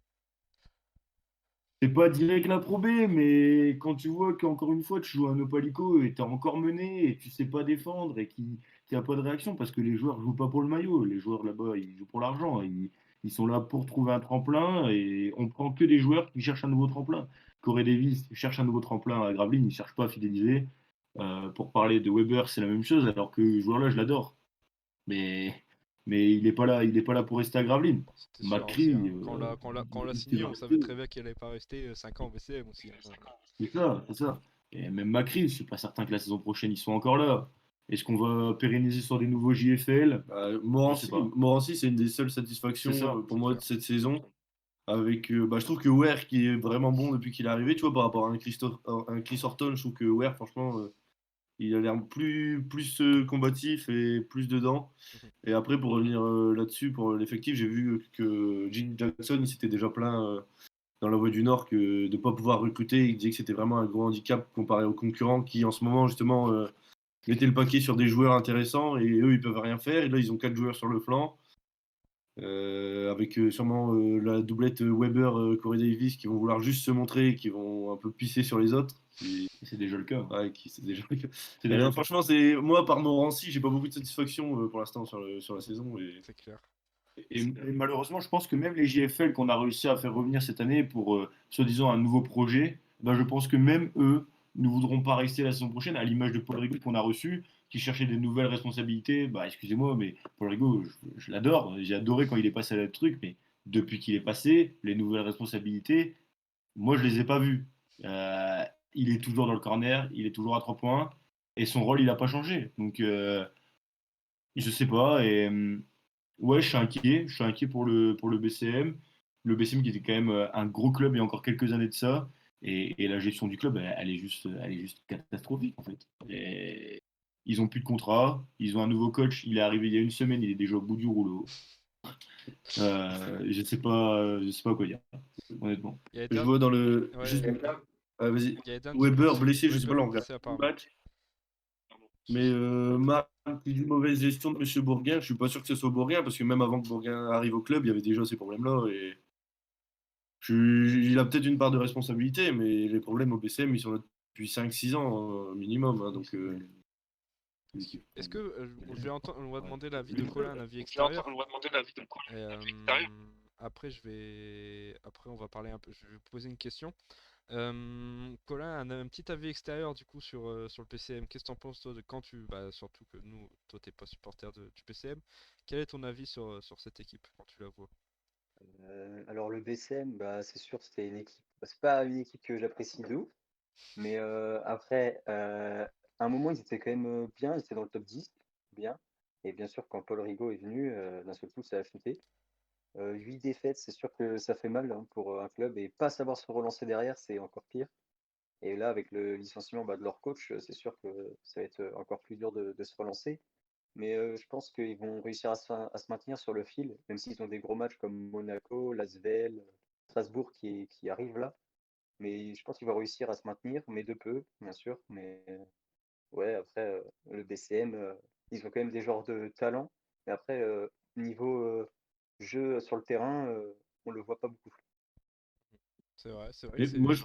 c'est pas direct la Pro B, mais quand tu vois qu'encore une fois, tu joues à un Opalico et t'es encore mené et tu sais pas défendre et qu'il n'y a pas de réaction parce que les joueurs jouent pas pour le maillot. Les joueurs là-bas, ils jouent pour l'argent. Ils sont là pour trouver un tremplin et on prend que des joueurs qui cherchent un nouveau tremplin. Corey Davis cherche un nouveau tremplin à Gravelines, il cherche pas à fidéliser. Pour parler de Weber, c'est la même chose, alors que ce joueur-là, je l'adore. Mais, mais il est pas là pour rester à Gravelines. C'était sûr aussi. McCree, Hein. Quand on l'a c'est signé, on savait très bien qu'il allait pas rester 5 ans au BCM aussi. Hein. c'est ça, c'est ça. Et même Macri, je suis pas certain que la saison prochaine ils soient encore là. Est-ce qu'on va pérenniser sur des nouveaux JFL? Je sais pas. Morancy, c'est une des seules C'est satisfactions ça, pour C'est moi clair. de cette saison. Avec, je trouve que Ware qui est vraiment bon depuis qu'il est arrivé, tu vois, par rapport à un Chris Horton, je trouve que Ware, franchement, il a l'air plus combatif et plus dedans. Mhm. Et après, pour revenir là-dessus, pour l'effectif, j'ai vu que Gene Jackson, il s'était déjà plaint dans la Voie du Nord que de ne pas pouvoir recruter. Il disait que c'était vraiment un gros handicap comparé aux concurrents qui, en ce moment, justement, mettaient le paquet sur des joueurs intéressants et eux, ils peuvent rien faire. Et là, ils ont 4 joueurs sur le flanc. Avec sûrement la doublette Weber-Corey Davis qui vont vouloir juste se montrer et qui vont un peu pisser sur les autres. c'est déjà le cas. Ouais, c'est déjà le cas. C'est déjà le cas. Franchement, c'est moi par Morancy, j'ai pas beaucoup de satisfaction pour l'instant sur la saison. C'est clair. Et malheureusement, je pense que même les JFL qu'on a réussi à faire revenir cette année pour, soi-disant, un nouveau projet, ben, je pense que même eux ne voudront pas rester la saison prochaine, à l'image de Paul Rigaud qu'on a reçu, qui cherchait des nouvelles responsabilités. Bah, excusez-moi, mais Paul Rigaud, je l'adore. J'ai adoré quand il est passé à la truc, mais depuis qu'il est passé, les nouvelles responsabilités, moi, je les ai pas vues. Euh, il est toujours dans le corner, il est toujours à 3 points, et son rôle, il n'a pas changé. Donc, Je sais pas. Et ouais, je suis inquiet. Je suis inquiet pour le BCM. Le BCM qui était quand même un gros club il y a encore quelques années de ça. Et la gestion du club, elle est juste catastrophique en fait. Et ils ont plus de contrat. Ils ont un nouveau coach. Il est arrivé il y a une semaine. Il est déjà au bout du rouleau. Je sais pas quoi dire, honnêtement. Il y a Je Eden, vois dans le. Juste. ouais, Vas-y. il y a Eden qui Weber pense. blessé, je sais pas, Weber là, est on regarde blessé le apparemment. match. Mais Marc, qui dit mauvaise gestion de M. Bourguin, je suis pas sûr que ce soit Bourguin, parce que même avant que Bourguin arrive au club, il y avait déjà ces problèmes-là. Et il a peut-être une part de responsabilité, mais les problèmes au BCM, ils sont là depuis 5-6 ans minimum. Hein, donc, Est-ce que on va demander l'avis de Colin, un avis extérieur. Et, après, après, on va parler un peu. Je vais vous poser une question. Colin, un petit avis extérieur du coup sur le PCM. Qu'est-ce que t'en penses toi de quand surtout que nous, toi t'es pas supporter du PCM. Quel est ton avis sur cette équipe quand tu la vois? Alors le BCM, bah, c'est sûr, c'était une équipe. Bah, c'est pas une équipe que j'apprécie de ouf, mais après, à un moment, ils étaient quand même bien, ils étaient dans le top 10, bien. Et bien sûr, quand Paul Rigaud est venu, d'un seul coup, ça a chuté. 8 défaites, c'est sûr que ça fait mal hein, pour un club et pas savoir se relancer derrière, c'est encore pire. Et là, avec le licenciement de leur coach, c'est sûr que ça va être encore plus dur de se relancer. Mais je pense qu'ils vont réussir à se maintenir sur le fil, même s'ils ont des gros matchs comme Monaco, Lasvel, Strasbourg qui arrivent là. Mais je pense qu'ils vont réussir à se maintenir, mais de peu, bien sûr. Mais ouais, après, le BCM, ils ont quand même des joueurs de talent. Mais après, niveau jeu sur le terrain, on le voit pas beaucoup. C'est vrai que mais c'est. moi, je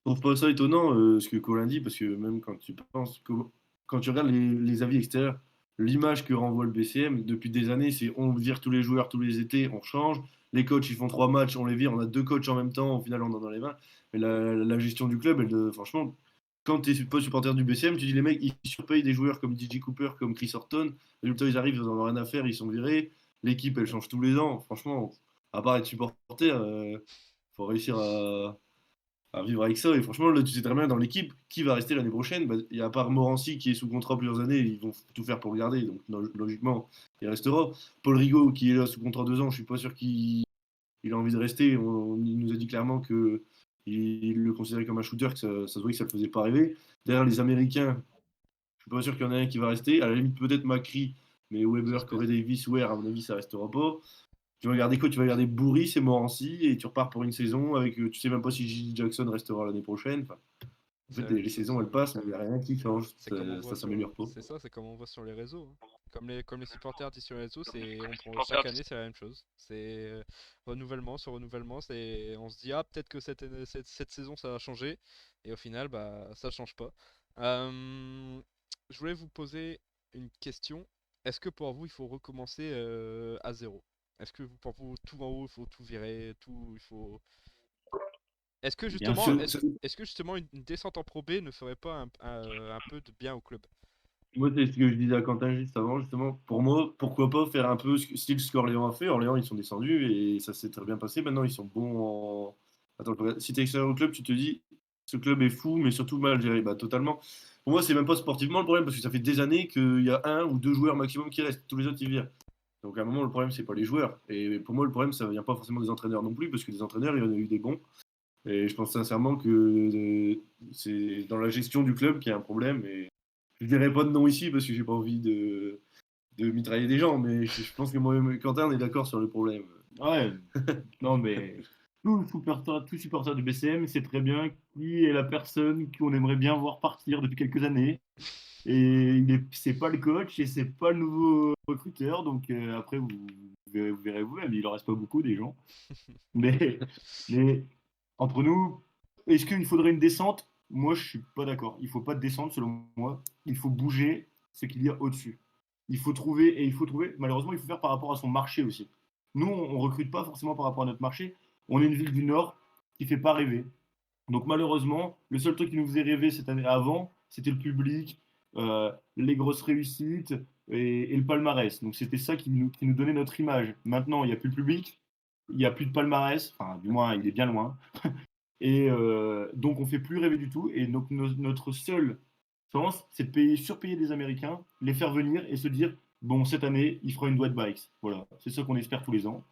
trouve pas ça étonnant ce que Colin dit, parce que même quand tu penses, quand tu regardes les avis extérieurs, l'image que renvoie le BCM depuis des années, c'est on vire tous les joueurs tous les étés, on change. Les coachs, ils font 3 matchs, on les vire, on a 2 coachs en même temps, au final, on en a dans les mains. Mais la gestion du club, franchement, quand tu n'es pas supporter du BCM, tu dis les mecs, ils surpayent des joueurs comme DJ Cooper, comme Chris Horton. Résultat, ils arrivent, ils en ont rien à faire, ils sont virés. L'équipe, elle change tous les ans. Franchement, à part être supporter, faut réussir à vivre avec ça. Et franchement, là, tu sais très bien dans l'équipe qui va rester l'année prochaine. Bah, il y a à part Morancy qui est sous contrat plusieurs années, ils vont tout faire pour le garder. Donc logiquement, il restera. Paul Rigaud qui est là sous contrat 2 ans, je suis pas sûr qu'il a envie de rester. Il nous a dit clairement que il le considérait comme un shooter, que ça se voyait que ça le faisait pas rêver. Derrière les Américains, je suis pas sûr qu'il y en ait un qui va rester. À la limite, peut-être Macri, mais Weber, J'espère. Corey Davis, Ware, à mon avis, ça restera pas. Tu vas garder quoi? Tu vas garder Bourris et Morancy et tu repars pour une saison avec. Tu sais même pas si J.J. Jackson restera l'année prochaine. Enfin, en C'est fait, la même les chose. saisons elles passent, mais il n'y a rien qui change. C'est comme on voit Ça s'améliore pas. c'est comme on voit sur les réseaux, hein. Comme les supporters disent sur les réseaux, chaque année c'est la même chose. C'est renouvellement sur renouvellement, on se dit ah peut-être que cette saison ça va changer et au final bah ça change pas. Je voulais vous poser une question. Est-ce que pour vous il faut recommencer à zéro? Est-ce que pour vous tout en haut il faut tout virer, tout il faut est-ce que Bien justement, sûr. est-ce que justement une descente en Pro B ne ferait pas un peu de bien au club? Moi, c'est ce que je disais à Quentin juste avant, justement. Pour moi, pourquoi pas faire un peu style ce qu'Orléans a fait. Orléans, ils sont descendus et ça s'est très bien passé. Maintenant, ils sont bons en. Attends, si tu es extérieur au club, tu te dis, ce club est fou, mais surtout mal géré. Bah, totalement. Pour moi, c'est même pas sportivement le problème, parce que ça fait des années qu'il y a 1 ou 2 joueurs maximum qui restent. Tous les autres, ils virent. Donc, à un moment, le problème, c'est pas les joueurs. Et pour moi, le problème, ça vient pas forcément des entraîneurs non plus, parce que des entraîneurs, il y en a eu des bons. Et je pense sincèrement que c'est dans la gestion du club qu'il y a un problème. Et je dirais pas de nom ici parce que j'ai pas envie de mitrailler des gens, mais je pense que moi et Quentin, on est d'accord sur le problème. Ouais, non, mais tout supporter du BCM sait très bien qui est la personne qu'on aimerait bien voir partir depuis quelques années. Et c'est pas le coach et c'est pas le nouveau recruteur. Donc après, vous verrez vous-même. Il en reste pas beaucoup des gens. Mais, mais entre nous, est-ce qu'il faudrait une descente? Moi, je suis pas d'accord. Il faut pas de descente, selon moi. Il faut bouger ce qu'il y a au-dessus. Il faut trouver, malheureusement, il faut faire par rapport à son marché aussi. Nous, on recrute pas forcément par rapport à notre marché. On est une ville du Nord qui fait pas rêver. Donc malheureusement, le seul truc qui nous faisait rêver cette année avant, c'était le public, les grosses réussites et le palmarès. Donc c'était ça qui nous donnait notre image. Maintenant, il n'y a plus le public, il n'y a plus de palmarès, enfin du moins il est bien loin. Et donc on fait plus rêver du tout. Et donc notre seul France, c'est de surpayer des Américains, les faire venir et se dire, bon, cette année, il fera une Dwight Bikes. Voilà, c'est ça qu'on espère tous les ans.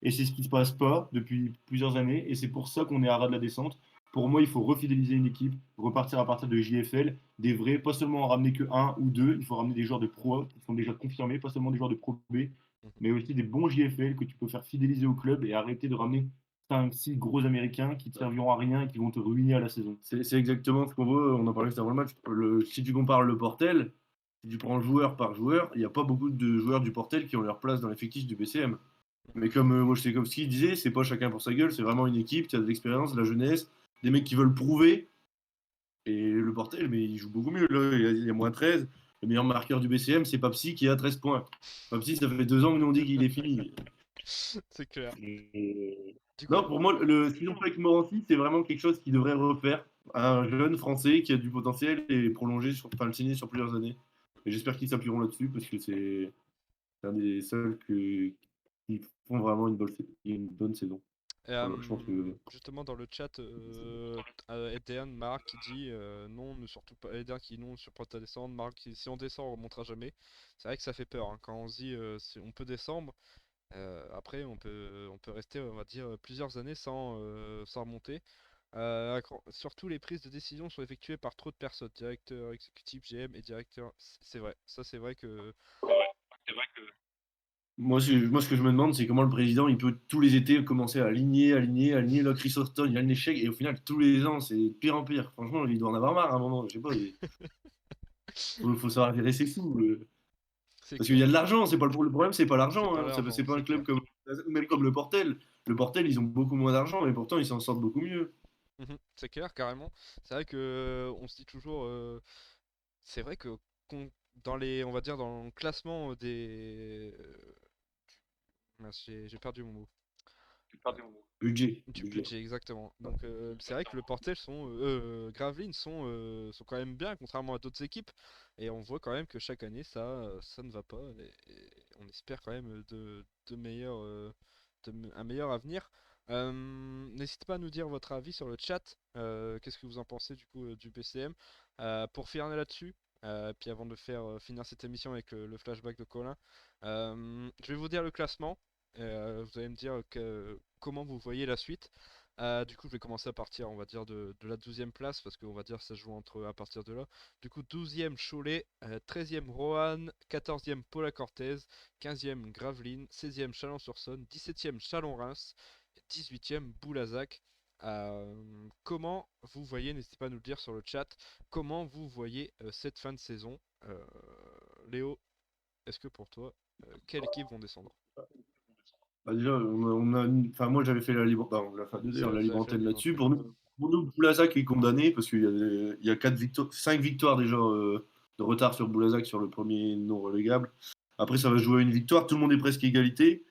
Et c'est ce qui ne se passe pas depuis plusieurs années. Et c'est pour ça qu'on est à ras de la descente. Pour moi, il faut refidéliser une équipe, repartir à partir de JFL, des vrais, pas seulement en ramener que un ou deux. Il faut ramener des joueurs de Pro qui sont déjà confirmés, pas seulement des joueurs de Pro B, mais aussi des bons JFL que tu peux faire fidéliser au club et arrêter de ramener 5, 6 gros Américains qui ne te serviront à rien et qui vont te ruiner à la saison. C'est exactement ce qu'on veut. On en parlait juste avant le match. Si tu compares le Portel, si tu prends joueur par joueur, il n'y a pas beaucoup de joueurs du Portel qui ont leur place dans l'effectif du BCM. Mais comme Wojciechowski disait, c'est pas chacun pour sa gueule, c'est vraiment une équipe qui a de l'expérience, de la jeunesse, des mecs qui veulent prouver. Et le Portel, mais il joue beaucoup mieux. Là, il y a moins 13. Le meilleur marqueur du BCM, c'est Papsi qui a 13 points. Papsi, ça fait 2 ans que nous on dit qu'il est fini. C'est clair. Du coup, Non, pour moi, ce qu'ils ont fait avec Morancy, c'est vraiment quelque chose qu'ils devraient refaire. Un jeune français qui a du potentiel et prolonger, le signer sur plusieurs années. Et j'espère qu'ils s'appuieront là-dessus parce que c'est un des seuls qui font vraiment une bonne saison. Je pense que justement dans le chat, Eden, Marc qui dit non, ne surtout pas. Eden qui non, sur pas à descendre. Marc qui si on descend, on remontera jamais. C'est vrai que ça fait peur hein, quand on se dit si on peut descendre. Après, on peut rester, on va dire, plusieurs années sans remonter. Surtout, les prises de décision sont effectuées par trop de personnes, directeur exécutif, GM et directeur. C'est vrai, ça c'est vrai que. moi, ce que je me demande, c'est comment le président il peut tous les étés commencer à aligner. Là, Chris Austin, il a un échec et au final, tous les ans, c'est de pire en pire. Franchement, il doit en avoir marre à un moment. Je sais pas. Faut savoir gérer ses sous. C'est Parce qu'il clair. y a de l'argent, c'est pas le problème, c'est pas C'est l'argent. pas Hein. l'argent, C'est pas c'est un club clair. comme le Portel. Le Portel, ils ont beaucoup moins d'argent et pourtant ils s'en sortent beaucoup mieux. C'est clair, carrément. C'est vrai que on se dit toujours. C'est vrai que dans les, on va dire, dans le classement des. Mince, j'ai perdu mon mot. Budget. Du budget, exactement. Donc c'est vrai que le Portel Gravelines sont quand même bien, contrairement à d'autres équipes. Et on voit quand même que chaque année, ça ne va pas. Et on espère quand même de meilleurs, un meilleur avenir. N'hésitez pas à nous dire votre avis sur le chat. Qu'est-ce que vous en pensez du coup du BCM? Pour finir là-dessus, puis avant de faire finir cette émission avec le flashback de Colin, je vais vous dire le classement. Vous allez me dire comment vous voyez la suite. Du coup, je vais commencer à partir, on va dire, de la 12e place, parce qu'on va dire que ça se joue à partir de là. Du coup, 12e Cholet, 13e Roanne, 14e Paula Cortez, 15e Gravelines, 16e Chalon-sur-Saône, 17e Chalon-Reims, 18e Boulazac. Comment vous voyez, n'hésitez pas à nous le dire sur le chat, comment vous voyez cette fin de saison. Léo, est-ce que pour toi, quelle équipe vont descendre? Bah, déjà, enfin, moi j'avais fait la libre, bah, on l'a fait d'ailleurs, la Vous libre avez fait la antenne libre là-dessus. antenne. Pour nous, Boulazac est condamné parce qu'il y a 5 victoires déjà de retard sur Boulazac sur le premier non relégable. Après, ça va jouer à une victoire, tout le monde est presque égalité.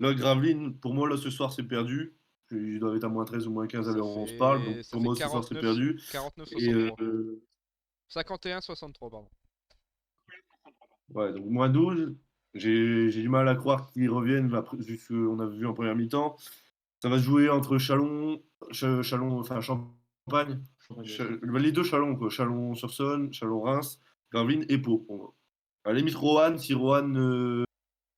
Là, Gravelines, pour moi, là ce soir c'est perdu. Ils doivent être à moins 13 ou moins 15 à Ça l'heure où on se parle. Donc ça pour fait moi, ce soir c'est 49, perdu. 49, Et 63. 51, 63, pardon. ouais, donc moins 12. J'ai du mal à croire qu'ils reviennent, vu ce qu'on a vu en première mi-temps. Ça va se jouer entre enfin Champagne, les deux Chalons, quoi. Chalon-sur-Saône, Chalon-Reims, Gravelines et Pau. À la limite, Roanne, si Roanne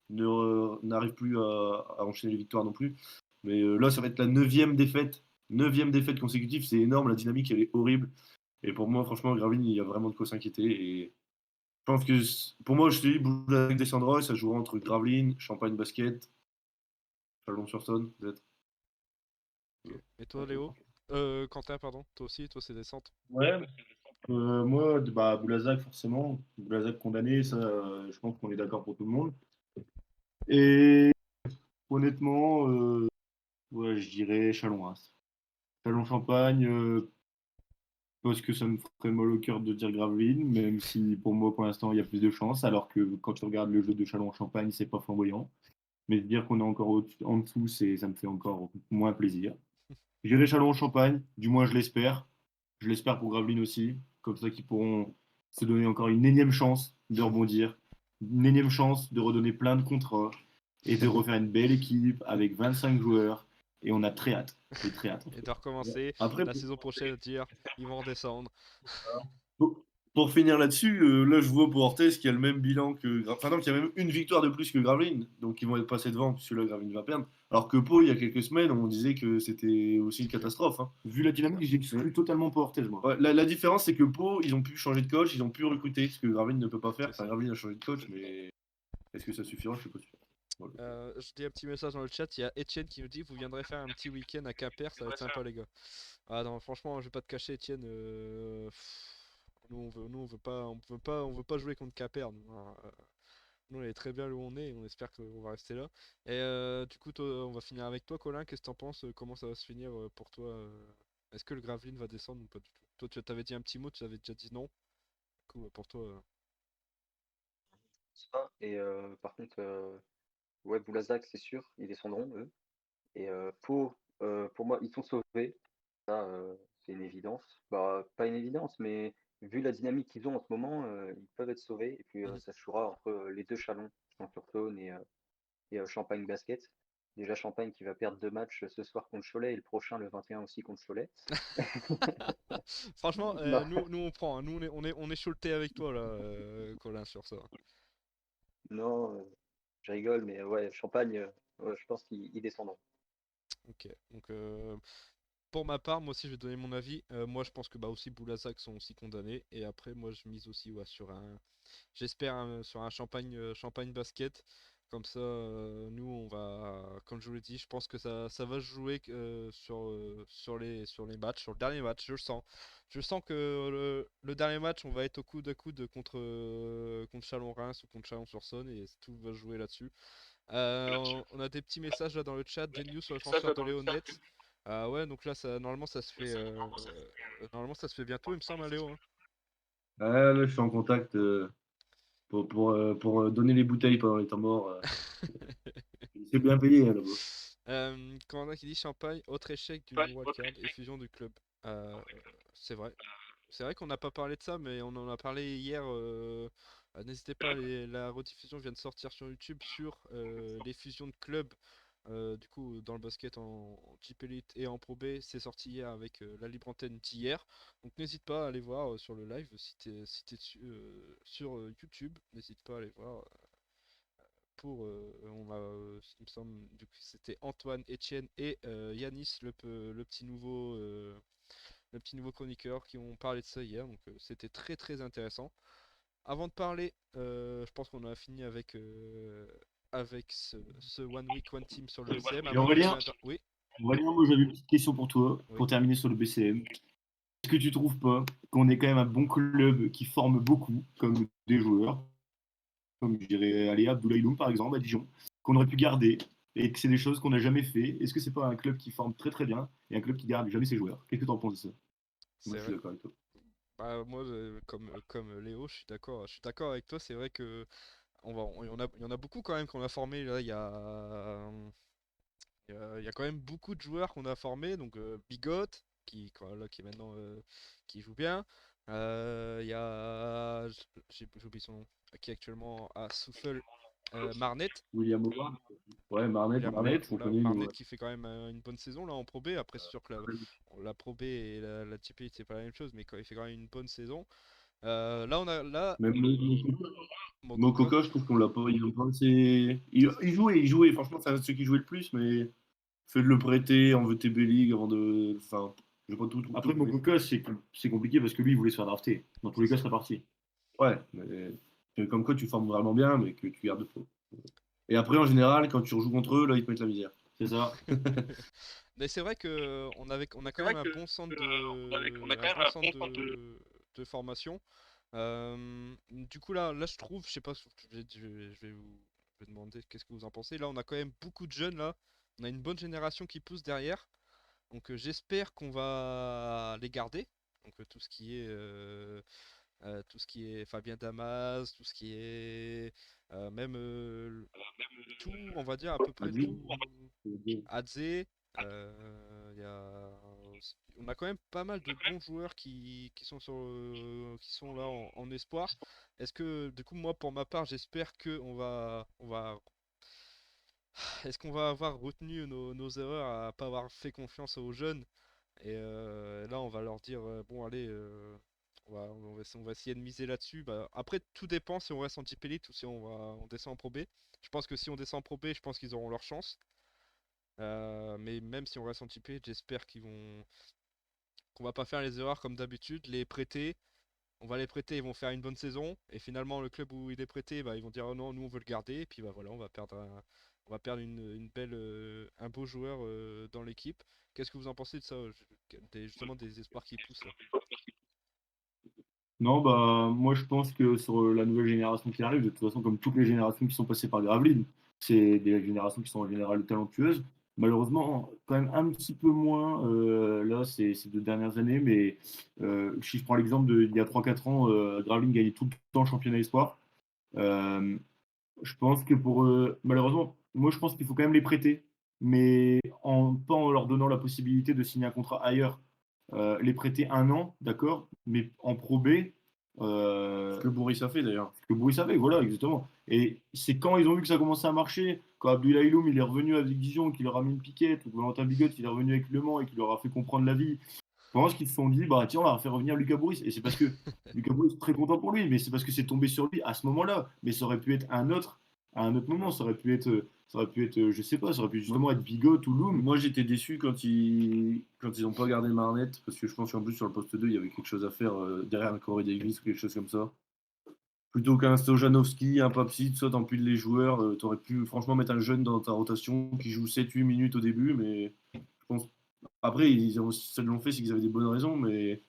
n'arrive plus à enchaîner les victoires non plus. Mais là, ça va être la 9e défaite. 9e défaite consécutive, c'est énorme, la dynamique, elle est horrible. Et pour moi, franchement, Gravelines, il y a vraiment de quoi s'inquiéter. Et je pense que, pour moi, je te dis, Boulazac descendra, ça jouera entre Gravelines, Champagne Basket, Chalon-sur-Saône, peut-être. Ok. Et toi, Léo? Quentin, pardon. Toi aussi, toi, c'est descente. Ouais, moi, bah, Boulazac, forcément. Boulazac condamné, ça, je pense qu'on est d'accord pour tout le monde. Et honnêtement, ouais, je dirais Chalon-Reims. Chalon-Champagne, parce que ça me ferait mal au cœur de dire Gravelines, même si pour moi, pour l'instant, il y a plus de chance, alors que quand tu regardes le jeu de Chalon-Champagne, c'est pas flamboyant. Mais de dire qu'on est encore en dessous, ça me fait encore moins plaisir. J'irai Chalon-Champagne, du moins je l'espère. Je l'espère pour Gravelines aussi, comme ça qu'ils pourront se donner encore une énième chance de rebondir, une énième chance de redonner plein de contrats et de refaire une belle équipe avec 25 joueurs. Et on a très hâte. J'ai très hâte. Et de recommencer Après, la saison prochaine à dire ils vont redescendre. Pour finir là-dessus, là je vois pour Orthez qu'il y a le même bilan que. Enfin non, qu'il y a même une victoire de plus que Gravelines, donc ils vont être passés devant, puisque là Gravelines va perdre. Alors que Pau, il y a quelques semaines, on disait que c'était aussi une catastrophe. Hein. Vu la dynamique, j'exclus totalement Portez, moi. Ouais, la différence, c'est que Pau, ils ont pu changer de coach, ils ont pu recruter, ce que Gravelines ne peut pas faire. C'est Enfin, ça. Gravelines a changé de coach, mais est-ce que ça suffira? Je suis pas sûr. Voilà. Je dis un petit message dans le chat, il y a Etienne qui nous dit vous viendrez faire un petit week-end à Quimper, ça va être sympa les gars. Ah non, franchement, je vais pas te cacher Etienne, on veut pas jouer contre Quimper, nous, hein. Nous, on est très bien là où on est, et on espère qu'on va rester là. Et du coup, toi, on va finir avec toi, Colin. Qu'est-ce que t'en penses? Comment ça va se finir pour toi? Est-ce que le Gravelines va descendre ou pas du tout? Toi, tu t'avais dit un petit mot, tu avais déjà dit non. Du coup, pour toi, Ça. Et par contre, ouais, Boulazac, c'est sûr, ils descendront, eux. Et pour moi, ils sont sauvés. Ça, c'est une évidence. Bah, pas une évidence, mais vu la dynamique qu'ils ont en ce moment, ils peuvent être sauvés. Et puis, mhm. ça se jouera entre les deux Chalons, Champs-sur-Saône et Champagne Basket. Déjà, Champagne qui va perdre 2 matchs ce soir contre Cholet et le prochain, le 21 aussi contre Cholet. Franchement, Non, nous on prend, hein. Nous on est chaud le thé avec toi là, Colin, sur ça. non, je rigole, mais ouais, Champagne, ouais, je pense qu'ils descendront. Ok, donc pour ma part, moi aussi je vais donner mon avis. Moi je pense que bah aussi Boulazac sont aussi condamnés. Et après, moi je mise aussi ouais, sur un. J'espère sur un champagne basket. Comme ça, nous, on va, comme je vous l'ai dit, je pense que ça va se jouer sur les matchs, sur le dernier match, je le sens. Je sens que le dernier match, on va être au coude à coude contre Chalon-Reims ou contre Chalon-sur-Saône et tout va se jouer là-dessus. On a des petits messages là dans le chat, des news sur le transfert de Léo Net. Ah ouais, donc là, normalement, normalement, ça se fait bientôt, il me semble, hein, Léo, hein. Ah, là, je suis en contact pour donner les bouteilles pendant les temps morts. C'est bien payé hein, là-bas. Commandant qui dit Champagne, autre échec du wildcard et fusion du club. Euh, c'est vrai. C'est vrai qu'on n'a pas parlé de ça, mais on en a parlé hier. N'hésitez pas, la rediffusion vient de sortir sur YouTube sur les fusions de clubs. Du coup, dans le basket en Jeep Elite et en Pro B, c'est sorti hier avec la libre antenne d'hier. Donc n'hésite pas à aller voir sur le live si t'es sur YouTube. N'hésite pas à aller voir il me semble, du coup, c'était Antoine, Etienne et Yanis, le petit nouveau chroniqueur, qui ont parlé de ça hier. Donc, c'était très très intéressant. Avant de parler, je pense qu'on a fini avec ce One Week One Team sur le BCM. Et Avant de Aurélien, passer à... Oui, Aurélien, moi j'avais une petite question pour toi, oui. pour terminer sur le BCM. Est-ce que tu trouves pas qu'on est quand même un bon club qui forme beaucoup, comme des joueurs, comme je dirais allez, Abdoulaye Loum par exemple à Dijon, qu'on aurait pu garder et que c'est des choses qu'on n'a jamais fait? Est-ce que c'est pas un club qui forme très très bien et un club qui garde jamais ses joueurs? Qu'est-ce que tu en penses de ça? Moi C'est je suis vrai. d'accord avec toi. Bah, moi, comme Léo, je suis d'accord avec toi. C'est vrai que il y en a beaucoup quand même qu'on a formé. Là, il y a quand même beaucoup de joueurs qu'on a formés, donc Bigot, qui est maintenant qui joue bien. Il y a, j'ai oublié son nom, qui est actuellement à Souffle, Marnet, William Howard. Ouais, Marnet, William Howard, on voilà, connaît nous. Marnet Ouais. qui fait quand même une bonne saison là en Pro B. Après, c'est sûr que la Pro B et la TP c'est pas la même chose, mais il fait quand même une bonne saison. Là, on a là Même Mokoko. Mokoka, je trouve qu'on l'a pas. Ils ont pas assez... il jouait. Franchement, c'est un de ceux qui jouait le plus, mais fait de le prêter en VTB League avant de. Enfin, je vais pas Après, tout couper. Mokoka, c'est compliqué parce que lui, il voulait se faire drafter. Dans tous C'est les cas, ça. c'est parti. Ouais, mais comme quoi tu formes vraiment bien, mais que tu gardes trop. Et après, en général, quand tu rejoues contre eux, là, ils te mettent la misère. C'est ça. Mais c'est vrai que on a quand même un bon centre de formation. Du coup là je trouve, je sais pas, je vais demander qu'est-ce que vous en pensez. Là on a quand même beaucoup de jeunes là. On a une bonne génération qui pousse derrière. Donc j'espère qu'on va les garder. Donc tout ce qui est Fabien Damas, tout ce qui est même tout, on va dire à peu près Vas-y. tout. Adze, on a quand même pas mal de bons joueurs qui sont qui sont là en espoir. Est-ce que, du coup, moi, pour ma part, j'espère que est-ce qu'on va avoir retenu nos erreurs à pas avoir fait confiance aux jeunes et là, on va leur dire, bon, allez, on va essayer de miser là-dessus. Bah, après, tout dépend si on reste en Deep Elite ou si on descend en Pro B. Je pense que si on descend en Pro B, je pense qu'ils auront leur chance. Mais même si on reste en Deep Elite, j'espère qu'on va pas faire les erreurs comme d'habitude, les prêter. On va les prêter, ils vont faire une bonne saison. Et finalement, le club où il est prêté, bah, ils vont dire oh non, nous on veut le garder. Et puis bah voilà, on va perdre un beau joueur dans l'équipe. Qu'est-ce que vous en pensez de ça, justement des espoirs qui poussent là? Non, bah, moi je pense que sur la nouvelle génération qui arrive, de toute façon, comme toutes les générations qui sont passées par Gravelines, c'est des générations qui sont en général talentueuses. Malheureusement, quand même un petit peu moins là, ces 2 dernières années. Mais si je prends l'exemple d'il y a 3 4 ans, Gravelines gagnait tout le temps le championnat espoir. Euh, je pense que malheureusement, moi je pense qu'il faut quand même les prêter, mais pas en leur donnant la possibilité de signer un contrat ailleurs. Les prêter 1 an, d'accord, mais en Pro B. Ce que Boris a fait d'ailleurs. Ce que Boris savait, voilà, exactement. Et c'est quand ils ont vu que ça commençait à marcher, quand Abdoulaye Loum il est revenu avec Dijon, qu'il leur a mis une piquette, ou que Valentin Bigot il est revenu avec Le Mans et qu'il leur a fait comprendre la vie. Je pense qu'ils se sont dit, bah tiens, on va faire revenir Lucas Boris. Et c'est parce que Lucas Boris est très content pour lui, mais c'est parce que c'est tombé sur lui à ce moment-là. Mais ça aurait pu être à un autre moment. Ça aurait pu être, je sais pas, ça aurait pu justement être Bigot ou Loum. Moi, j'étais déçu quand ils ont pas gardé Marnette, parce que je pense qu'en plus, sur le poste 2, il y avait quelque chose à faire derrière un Corée Davis ou quelque chose comme ça. Plutôt qu'un Stojanowski, un Papsi, tout ça, t'empiles les joueurs. T'aurais pu franchement mettre un jeune dans ta rotation qui joue 7 8 minutes au début, mais je pense. Après, ça l'ont fait, c'est qu'ils avaient des bonnes raisons, mais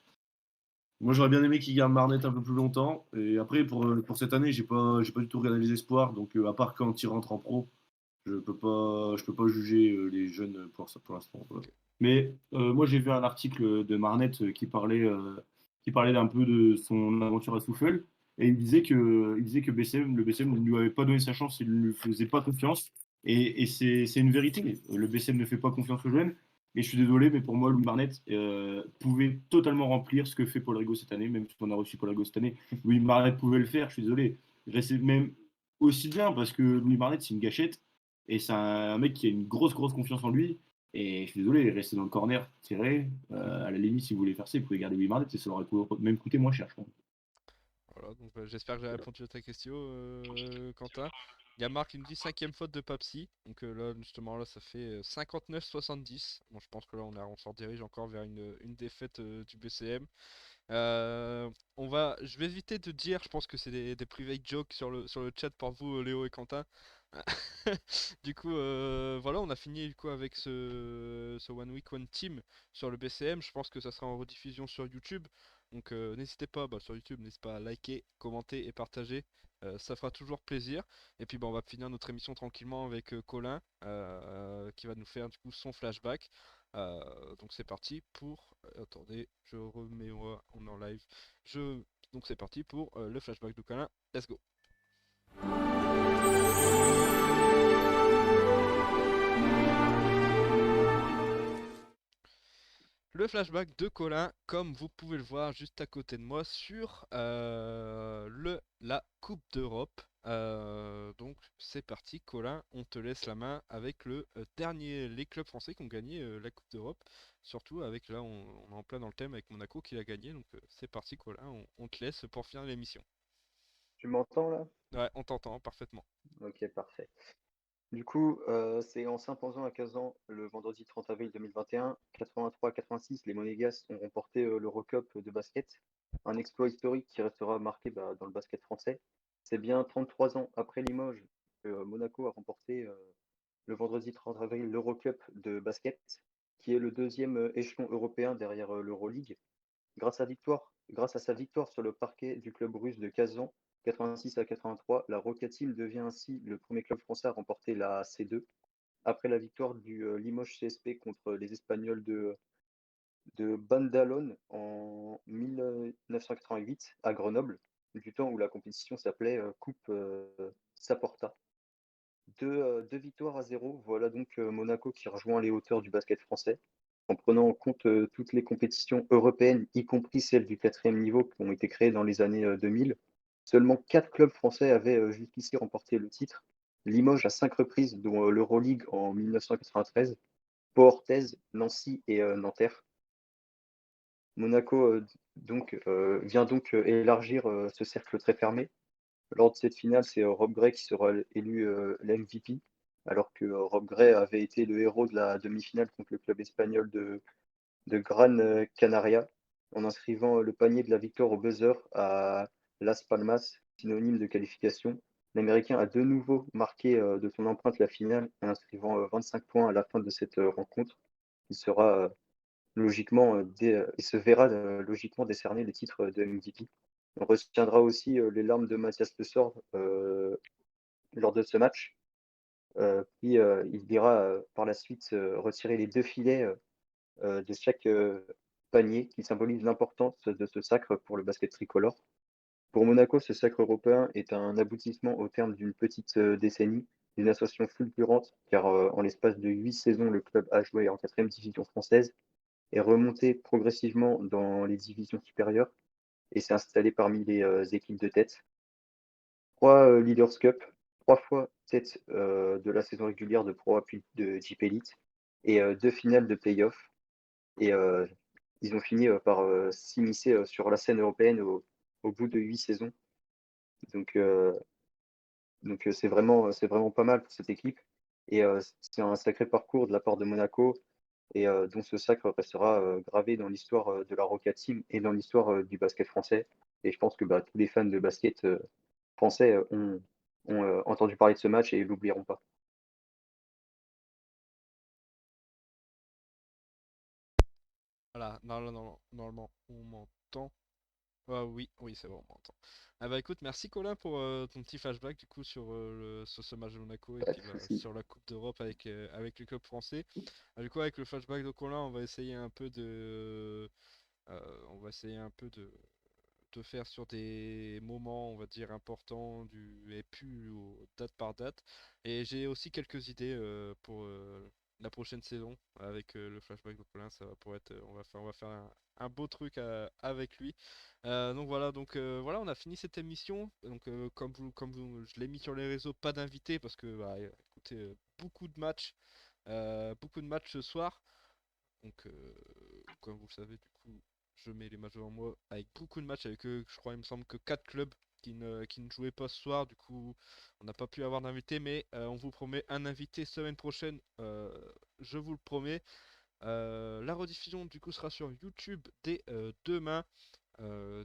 moi, j'aurais bien aimé qu'ils gardent Marnette un peu plus longtemps. Et après, pour cette année, j'ai pas du tout regardé les espoirs, donc à part quand ils rentrent en pro, je peux pas juger les jeunes pour l'instant. Voilà. Ok. Mais moi, j'ai vu un article de Marnette qui parlait d'un peu de son aventure à Souffle. Et il disait que le BCM ne lui avait pas donné sa chance, il ne lui faisait pas confiance. Et c'est une vérité. Le BCM ne fait pas confiance aux jeunes. Et je suis désolé, mais pour moi, Louis Marnette pouvait totalement remplir ce que fait Paul Rigaud cette année, même si on a reçu Paul Rigaud cette année. Louis Marnette pouvait le faire, je suis désolé. Rester même aussi bien, parce que Louis Marnette, c'est une gâchette. Et c'est un mec qui a une grosse, grosse confiance en lui. Et je suis désolé, rester dans le corner, tirer, à la limite, si vous voulez faire ça, vous pouvez garder Louis Marnette et ça aurait même coûté moins cher, je pense. Voilà, donc j'espère que j'ai répondu à ta question, Quentin. Il y a Marc qui nous dit cinquième faute de Papsi. Donc là, justement, là, ça fait 59-70. Bon, je pense que là, on s'en dirige encore vers une défaite du BCM. Je vais éviter de dire, je pense que c'est des private jokes sur le chat pour vous, Léo et Quentin. Du coup, voilà, on a fini du coup avec ce One Week One Team sur le BCM. Je pense que ça sera en rediffusion sur YouTube. Donc n'hésitez pas, sur YouTube, n'hésitez pas à liker, commenter et partager. Ça fera toujours plaisir. Et puis on va finir notre émission tranquillement avec Colin qui va nous faire du coup son flashback. Donc c'est parti pour. Attendez, je remets on est en live. Donc c'est parti pour le flashback de Colin. Let's go. Le flashback de Colin, comme vous pouvez le voir juste à côté de moi sur la Coupe d'Europe. Donc c'est parti, Colin, on te laisse la main avec les clubs français qui ont gagné la Coupe d'Europe. Surtout avec là, on est en plein dans le thème avec Monaco qui l'a gagné. Donc c'est parti, Colin, on te laisse pour finir l'émission. Tu m'entends là? Ouais, on t'entend parfaitement. Ok, parfait. Du coup, c'est en s'imposant à 15 ans le vendredi 30 avril 2021, 83-86, les Monégasques ont remporté l'Eurocup de basket. Un exploit historique qui restera marqué dans le basket français. C'est bien 33 ans après Limoges que Monaco a remporté le vendredi 30 avril l'Eurocup de basket, qui est le deuxième échelon européen derrière l'Euroleague. Grâce à sa victoire sur le parquet du club russe de Kazan, 86-83, la Roca Team devient ainsi le premier club français à remporter la C2, après la victoire du Limoges CSP contre les Espagnols de Bandalone en 1988 à Grenoble, du temps où la compétition s'appelait Coupe Saporta. Deux victoires à 0, voilà donc Monaco qui rejoint les hauteurs du basket français, en prenant en compte toutes les compétitions européennes, y compris celles du quatrième niveau qui ont été créées dans les années 2000. Seulement 4 clubs français avaient jusqu'ici remporté le titre. Limoges à 5 reprises, dont l'Euroleague en 1993, Pau-Orthez, Nancy et Nanterre. Monaco vient donc élargir ce cercle très fermé. Lors de cette finale, c'est Rob Gray qui sera élu l'MVP, alors que Rob Gray avait été le héros de la demi-finale contre le club espagnol de Gran Canaria, en inscrivant le panier de la victoire au buzzer à Las Palmas, synonyme de qualification. L'Américain a de nouveau marqué de son empreinte la finale en inscrivant 25 points à la fin de cette rencontre. Il sera logiquement, il se verra logiquement décerner le titre de MVP. On retiendra aussi les larmes de Mathias Le Sort lors de ce match. Puis il ira par la suite retirer les 2 filets de chaque panier qui symbolise l'importance de ce sacre pour le basket tricolore. Pour Monaco, ce sacre européen est un aboutissement au terme d'une petite décennie, d'une ascension fulgurante, car en l'espace de 8 saisons, le club a joué en 4e division française, est remonté progressivement dans les divisions supérieures et s'est installé parmi les équipes de tête. 3 Leaders Cup, 3 fois tête de la saison régulière de Pro A puis de Jeep Elite et 2 finales de playoff. Et ils ont fini par s'immiscer sur la scène européenne au bout de 8 saisons. Donc, c'est vraiment pas mal pour cette équipe. Et c'est un sacré parcours de la part de Monaco et dont ce sacre restera gravé dans l'histoire de la Roca Team et dans l'histoire du basket français. Et je pense que tous les fans de basket français ont entendu parler de ce match et ne l'oublieront pas. Voilà, normalement, on m'entend. Ah oui, oui, c'est bon, on m'entend. Ah bah écoute, merci Colin pour ton petit flashback du coup sur, sur ce match de Monaco et Pas de puis souci. sur la Coupe d'Europe avec le club français. Du coup, avec le flashback de Colin, on va essayer un peu on va essayer un peu de faire sur des moments, on va dire, importants et plus date par date. Et j'ai aussi quelques idées pour la prochaine saison avec le flashback de Colin. Ça va pour être, on va faire un beau truc avec lui. Donc voilà, voilà, on a fini cette émission. Donc je l'ai mis sur les réseaux, pas d'invité parce que écoutez, beaucoup de matchs ce soir. Donc, comme vous le savez, du coup, je mets les matchs devant moi avec beaucoup de matchs avec eux. Je crois, il me semble que 4 clubs qui ne jouaient pas ce soir. Du coup, on n'a pas pu avoir d'invité, mais on vous promet un invité semaine prochaine. Je vous le promets. La rediffusion, du coup, sera sur YouTube dès demain.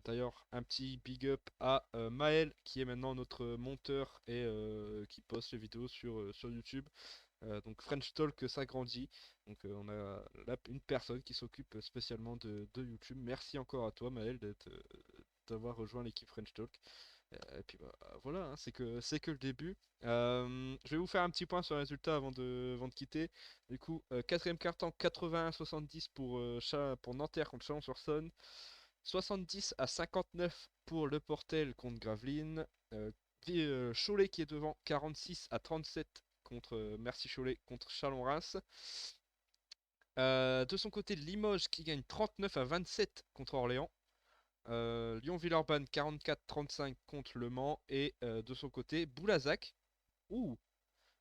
D'ailleurs, un petit big up à Maël, qui est maintenant notre monteur et qui poste les vidéos sur YouTube. Donc French Talk s'agrandit. Donc on a là une personne qui s'occupe spécialement de YouTube. Merci encore à toi Maël d'avoir rejoint l'équipe French Talk. Et puis voilà, hein, c'est que le début. Je vais vous faire un petit point sur les résultats avant de quitter. Du coup, quatrième quart-temps 81-70 pour Nanterre contre Chalon-sur-Saône. 70-59 pour Le Portel contre Gravelines. Cholet qui est devant 46-37 contre Merci Cholet contre Chalon-Reims. De son côté, Limoges qui gagne 39-27 contre Orléans. Lyon-Villeurbanne 44-35 contre Le Mans. Et de son côté, Boulazac.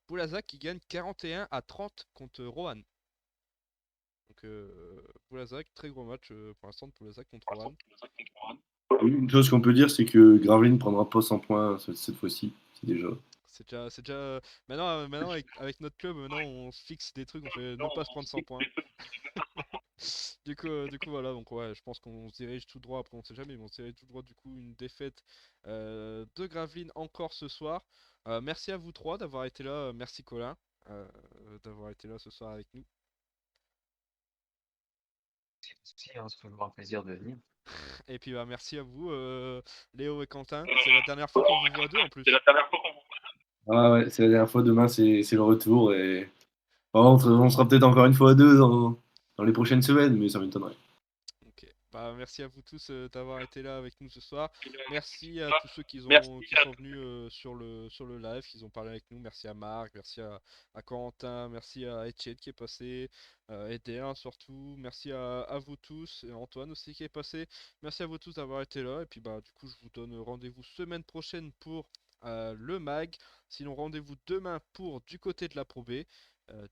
Boulazac qui gagne 41-30 contre Roanne. Donc Boulazac, très gros match pour l'instant de Boulazac contre Roanne. Une chose qu'on peut dire, c'est que Gravelines ne prendra pas 100 points cette fois-ci. C'est déjà. C'est déjà. Maintenant avec notre club, maintenant on se fixe des trucs, on fait ne pas se prendre 100 points. Du coup, voilà, donc ouais, je pense qu'on se dirige tout droit, après on sait jamais, mais on se dirige tout droit du coup une défaite de Gravelines encore ce soir. Merci à vous trois d'avoir été là, merci Colin d'avoir été là ce soir avec nous. Si, hein, c'est toujours un plaisir de venir. Et puis merci à vous Léo et Quentin, c'est la dernière fois qu'on vous voit deux en plus. Ah ouais, c'est la dernière fois. Demain, c'est le retour. Et on sera peut-être encore une fois à deux dans les prochaines semaines, mais ça m'étonnerait. Ok. Merci à vous tous d'avoir été là avec nous ce soir. Merci à tous ceux qui sont venus sur le live, qui ont parlé avec nous. Merci à Marc, merci à Quentin, merci à Etienne qui est passé, et D1 surtout. Merci à vous tous, et Antoine aussi qui est passé. Merci à vous tous d'avoir été là. Et puis du coup, je vous donne rendez-vous semaine prochaine pour le MAG. Sinon, rendez-vous demain pour du côté de la Pro B.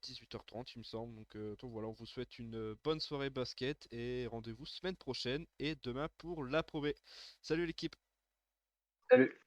18h30 il me semble. Donc voilà, on vous souhaite une bonne soirée basket et rendez-vous semaine prochaine et demain pour la Pro B. Salut l'équipe! Salut.